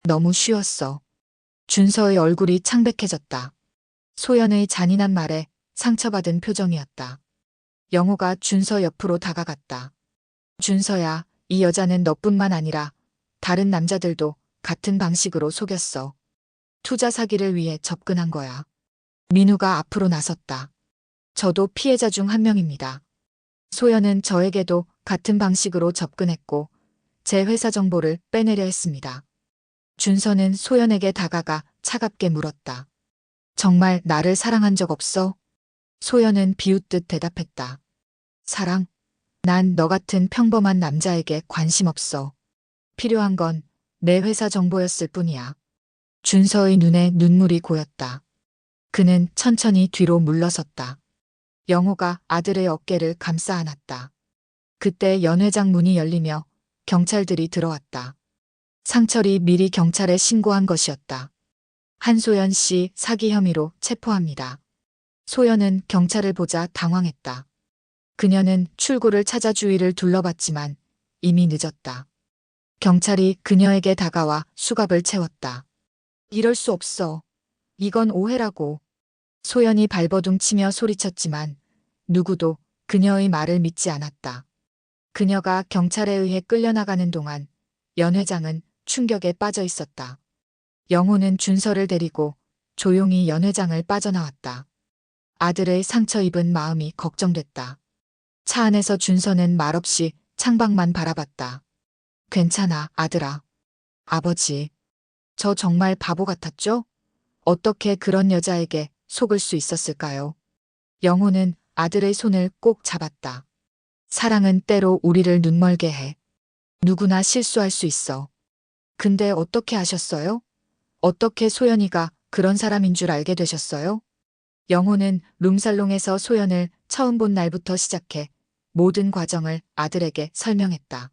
너무 쉬웠어. 준서의 얼굴이 창백해졌다. 소연의 잔인한 말에 상처받은 표정이었다. 영호가 준서 옆으로 다가갔다. 준서야, 이 여자는 너뿐만 아니라 다른 남자들도 같은 방식으로 속였어. 투자 사기를 위해 접근한 거야. 민우가 앞으로 나섰다. 저도 피해자 중 한 명입니다. 소연은 저에게도 같은 방식으로 접근했고 제 회사 정보를 빼내려 했습니다. 준서는 소연에게 다가가 차갑게 물었다. 정말 나를 사랑한 적 없어? 소연은 비웃듯 대답했다. 사랑? 난 너 같은 평범한 남자에게 관심 없어. 필요한 건 내 회사 정보였을 뿐이야. 준서의 눈에 눈물이 고였다. 그는 천천히 뒤로 물러섰다. 영호가 아들의 어깨를 감싸 안았다. 그때 연 회장 문이 열리며 경찰들이 들어왔다. 상철이 미리 경찰에 신고한 것이었다. 한소연 씨 사기 혐의로 체포합니다. 소연은 경찰을 보자 당황했다. 그녀는 출구를 찾아 주위를 둘러봤지만 이미 늦었다. 경찰이 그녀에게 다가와 수갑을 채웠다. 이럴 수 없어. 이건 오해라고. 소연이 발버둥 치며 소리쳤지만 누구도 그녀의 말을 믿지 않았다. 그녀가 경찰에 의해 끌려나가는 동안 연 회장은 충격에 빠져 있었다. 영호는 준서를 데리고 조용히 연 회장을 빠져나왔다. 아들의 상처 입은 마음이 걱정됐다. 차 안에서 준서는 말없이 창밖만 바라봤다. 괜찮아, 아들아. 아버지. 저 정말 바보 같았죠? 어떻게 그런 여자에게 속을 수 있었을까요? 영호는 아들의 손을 꼭 잡았다. 사랑은 때로 우리를 눈멀게 해. 누구나 실수할 수 있어. 근데 어떻게 아셨어요? 어떻게 소연이가 그런 사람인 줄 알게 되셨어요? 영호는 룸살롱에서 소연을 처음 본 날부터 시작해 모든 과정을 아들에게 설명했다.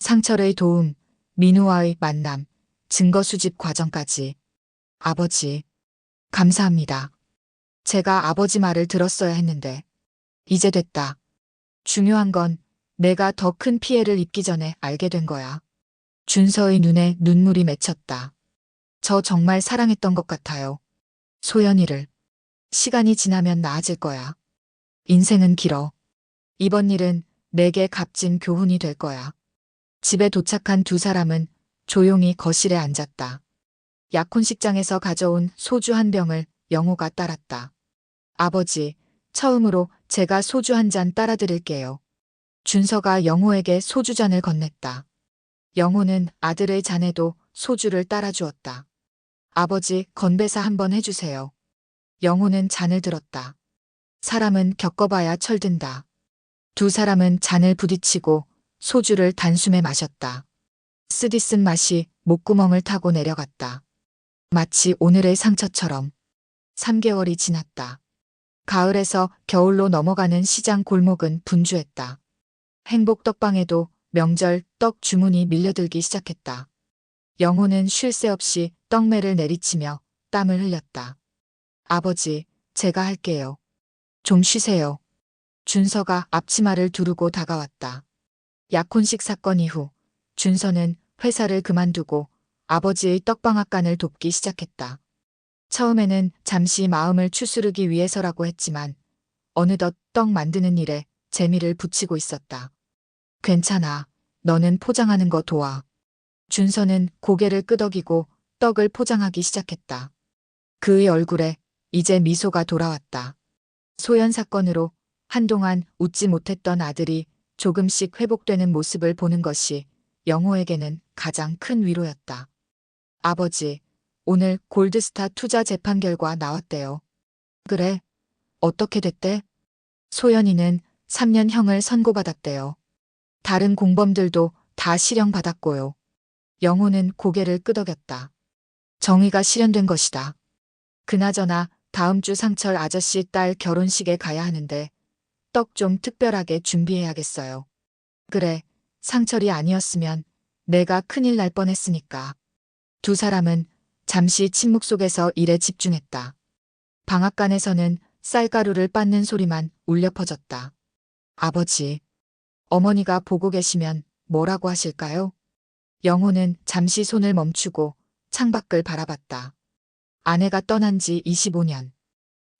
상철의 도움, 민우와의 만남, 증거 수집 과정까지. 아버지, 감사합니다. 제가 아버지 말을 들었어야 했는데. 이제 됐다. 중요한 건 내가 더 큰 피해를 입기 전에 알게 된 거야. 준서의 눈에 눈물이 맺혔다. 저 정말 사랑했던 것 같아요. 소연이를. 시간이 지나면 나아질 거야. 인생은 길어. 이번 일은 내게 값진 교훈이 될 거야. 집에 도착한 두 사람은 조용히 거실에 앉았다. 약혼식장에서 가져온 소주 한 병을 영호가 따랐다. 아버지, 처음으로 제가 소주 한 잔 따라 드릴게요. 준서가 영호에게 소주잔을 건넸다. 영호는 아들의 잔에도 소주를 따라 주었다. 아버지, 건배사 한번 해주세요. 영호는 잔을 들었다. 사람은 겪어봐야 철든다. 두 사람은 잔을 부딪히고 소주를 단숨에 마셨다. 쓰디쓴 맛이 목구멍을 타고 내려갔다. 마치 오늘의 상처처럼. 3개월이 지났다. 가을에서 겨울로 넘어가는 시장 골목은 분주했다. 행복 떡방에도 명절 떡 주문이 밀려들기 시작했다. 영호는 쉴 새 없이 떡매를 내리치며 땀을 흘렸다. 아버지, 제가 할게요. 좀 쉬세요. 준서가 앞치마를 두르고 다가왔다. 약혼식 사건 이후 준서는 회사를 그만두고 아버지의 떡방앗간을 돕기 시작했다. 처음에는 잠시 마음을 추스르기 위해서라고 했지만 어느덧 떡 만드는 일에 재미를 붙이고 있었다. 괜찮아. 너는 포장하는 거 도와. 준서는 고개를 끄덕이고 떡을 포장하기 시작했다. 그의 얼굴에 이제 미소가 돌아왔다. 소연 사건으로 한동안 웃지 못했던 아들이 조금씩 회복되는 모습을 보는 것이 영호에게는 가장 큰 위로였다. 아버지, 오늘 골드스타 투자 재판 결과 나왔대요. 그래? 어떻게 됐대? 소연이는 3년형을 선고받았대요. 다른 공범들도 다 실형받았고요. 영호는 고개를 끄덕였다. 정의가 실현된 것이다. 그나저나 다음 주 상철 아저씨 딸 결혼식에 가야 하는데 떡 좀 특별하게 준비해야겠어요. 그래, 상철이 아니었으면 내가 큰일 날 뻔했으니까. 두 사람은 잠시 침묵 속에서 일에 집중했다. 방앗간에서는 쌀가루를 빻는 소리만 울려 퍼졌다. 아버지, 어머니가 보고 계시면 뭐라고 하실까요? 영호는 잠시 손을 멈추고 창밖을 바라봤다. 아내가 떠난 지 25년.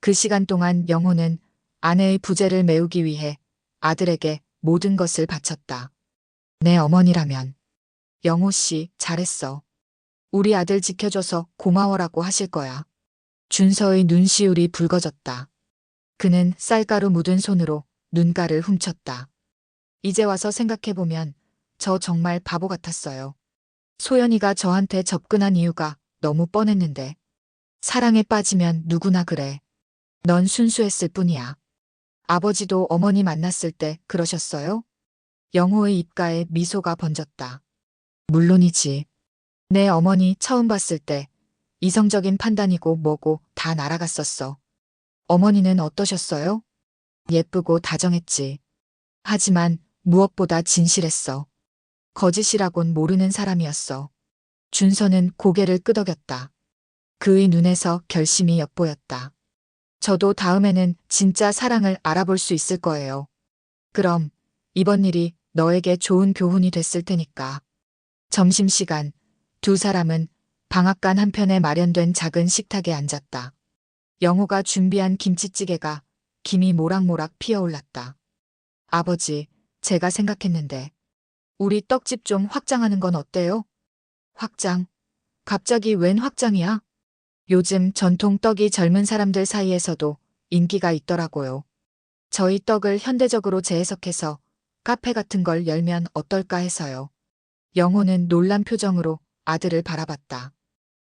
그 시간 동안 영호는 아내의 부재를 메우기 위해 아들에게 모든 것을 바쳤다. 내 어머니라면 영호 씨 잘했어. 우리 아들 지켜줘서 고마워라고 하실 거야. 준서의 눈시울이 붉어졌다. 그는 쌀가루 묻은 손으로 눈가를 훔쳤다. 이제 와서 생각해보면 저 정말 바보 같았어요. 소연이가 저한테 접근한 이유가 너무 뻔했는데. 사랑에 빠지면 누구나 그래. 넌 순수했을 뿐이야. 아버지도 어머니 만났을 때 그러셨어요? 영호의 입가에 미소가 번졌다. 물론이지. 내 어머니 처음 봤을 때 이성적인 판단이고 뭐고 다 날아갔었어. 어머니는 어떠셨어요? 예쁘고 다정했지. 하지만 무엇보다 진실했어. 거짓이라곤 모르는 사람이었어. 준서는 고개를 끄덕였다. 그의 눈에서 결심이 엿보였다. 저도 다음에는 진짜 사랑을 알아볼 수 있을 거예요. 그럼 이번 일이 너에게 좋은 교훈이 됐을 테니까. 점심시간 두 사람은 방앗간 한편에 마련된 작은 식탁에 앉았다. 영호가 준비한 김치찌개가 김이 모락모락 피어올랐다. 아버지, 제가 생각했는데 우리 떡집 좀 확장하는 건 어때요? 확장? 갑자기 웬 확장이야? 요즘 전통 떡이 젊은 사람들 사이에서도 인기가 있더라고요. 저희 떡을 현대적으로 재해석해서 카페 같은 걸 열면 어떨까 해서요. 영호는 놀란 표정으로 아들을 바라봤다.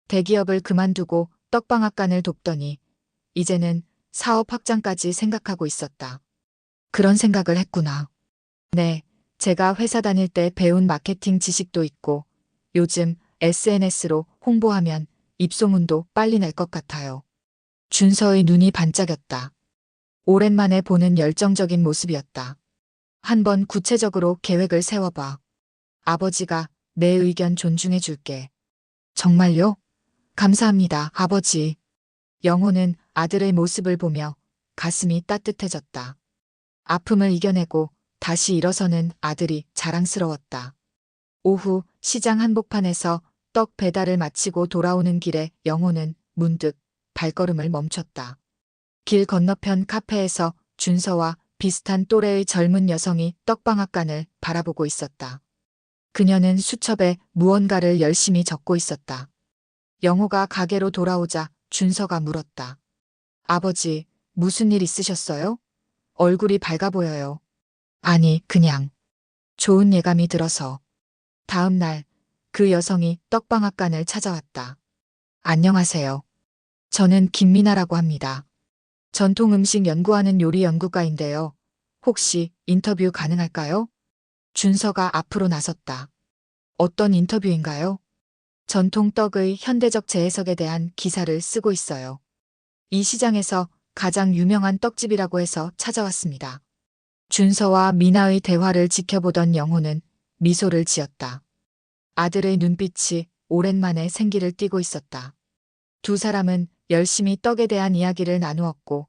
대기업을 그만두고 떡방앗간을 돕더니 이제는 사업 확장까지 생각하고 있었다. 그런 생각을 했구나. 네, 제가 회사 다닐 때 배운 마케팅 지식도 있고 요즘 SNS로 홍보하면 입소문도 빨리 낼 것 같아요. 준서의 눈이 반짝였다. 오랜만에 보는 열정적인 모습이었다. 한번 구체적으로 계획을 세워봐. 아버지가 내 의견 존중해 줄게. 정말요? 감사합니다, 아버지. 영호는 아들의 모습을 보며 가슴이 따뜻해졌다. 아픔을 이겨내고 다시 일어서는 아들이 자랑스러웠다. 오후 시장 한복판에서 떡 배달을 마치고 돌아오는 길에 영호는 문득 발걸음을 멈췄다. 길 건너편 카페에서 준서와 비슷한 또래의 젊은 여성이 떡방앗간을 바라보고 있었다. 그녀는 수첩에 무언가를 열심히 적고 있었다. 영호가 가게로 돌아오자 준서가 물었다. 아버지, 무슨 일 있으셨어요? 얼굴이 밝아 보여요. 아니, 그냥 좋은 예감이 들어서. 다음 날 그 여성이 떡방앗간을 찾아왔다. 안녕하세요. 저는 김미나라고 합니다. 전통 음식 연구하는 요리 연구가인데요. 혹시 인터뷰 가능할까요? 준서가 앞으로 나섰다. 어떤 인터뷰인가요? 전통 떡의 현대적 재해석에 대한 기사를 쓰고 있어요. 이 시장에서 가장 유명한 떡집이라고 해서 찾아왔습니다. 준서와 미나의 대화를 지켜보던 영호는 미소를 지었다. 아들의 눈빛이 오랜만에 생기를 띠고 있었다. 두 사람은 열심히 떡에 대한 이야기를 나누었고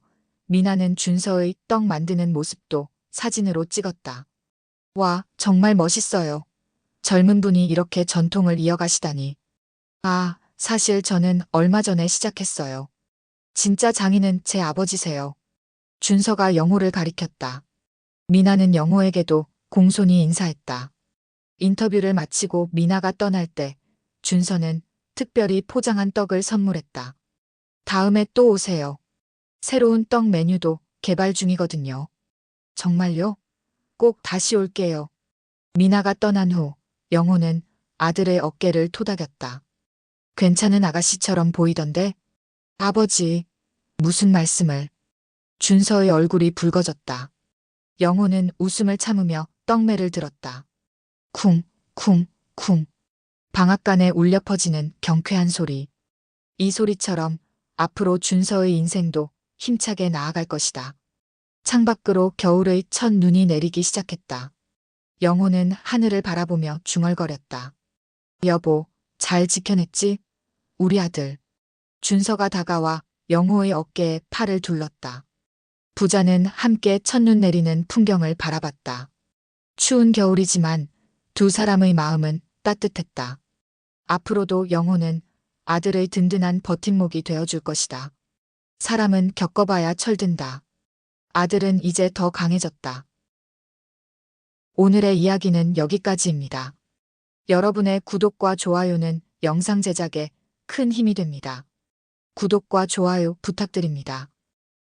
미나는 준서의 떡 만드는 모습도 사진으로 찍었다. 와, 정말 멋있어요. 젊은 분이 이렇게 전통을 이어가시다니. 아, 사실 저는 얼마 전에 시작했어요. 진짜 장인은 제 아버지세요. 준서가 영호를 가리켰다. 미나는 영호에게도 공손히 인사했다. 인터뷰를 마치고 미나가 떠날 때 준서는 특별히 포장한 떡을 선물했다. 다음에 또 오세요. 새로운 떡 메뉴도 개발 중이거든요. 정말요? 꼭 다시 올게요. 미나가 떠난 후 영호는 아들의 어깨를 토닥였다. 괜찮은 아가씨처럼 보이던데? 아버지, 무슨 말씀을? 준서의 얼굴이 붉어졌다. 영호는 웃음을 참으며 떡매를 들었다. 쿵, 쿵, 쿵. 방앗간에 울려 퍼지는 경쾌한 소리. 이 소리처럼 앞으로 준서의 인생도 힘차게 나아갈 것이다. 창밖으로 겨울의 첫 눈이 내리기 시작했다. 영호는 하늘을 바라보며 중얼거렸다. 여보, 잘 지켜냈지? 우리 아들. 준서가 다가와 영호의 어깨에 팔을 둘렀다. 부자는 함께 첫눈 내리는 풍경을 바라봤다. 추운 겨울이지만 두 사람의 마음은 따뜻했다. 앞으로도 영호는 아들의 든든한 버팀목이 되어줄 것이다. 사람은 겪어봐야 철든다. 아들은 이제 더 강해졌다. 오늘의 이야기는 여기까지입니다. 여러분의 구독과 좋아요는 영상 제작에 큰 힘이 됩니다. 구독과 좋아요 부탁드립니다.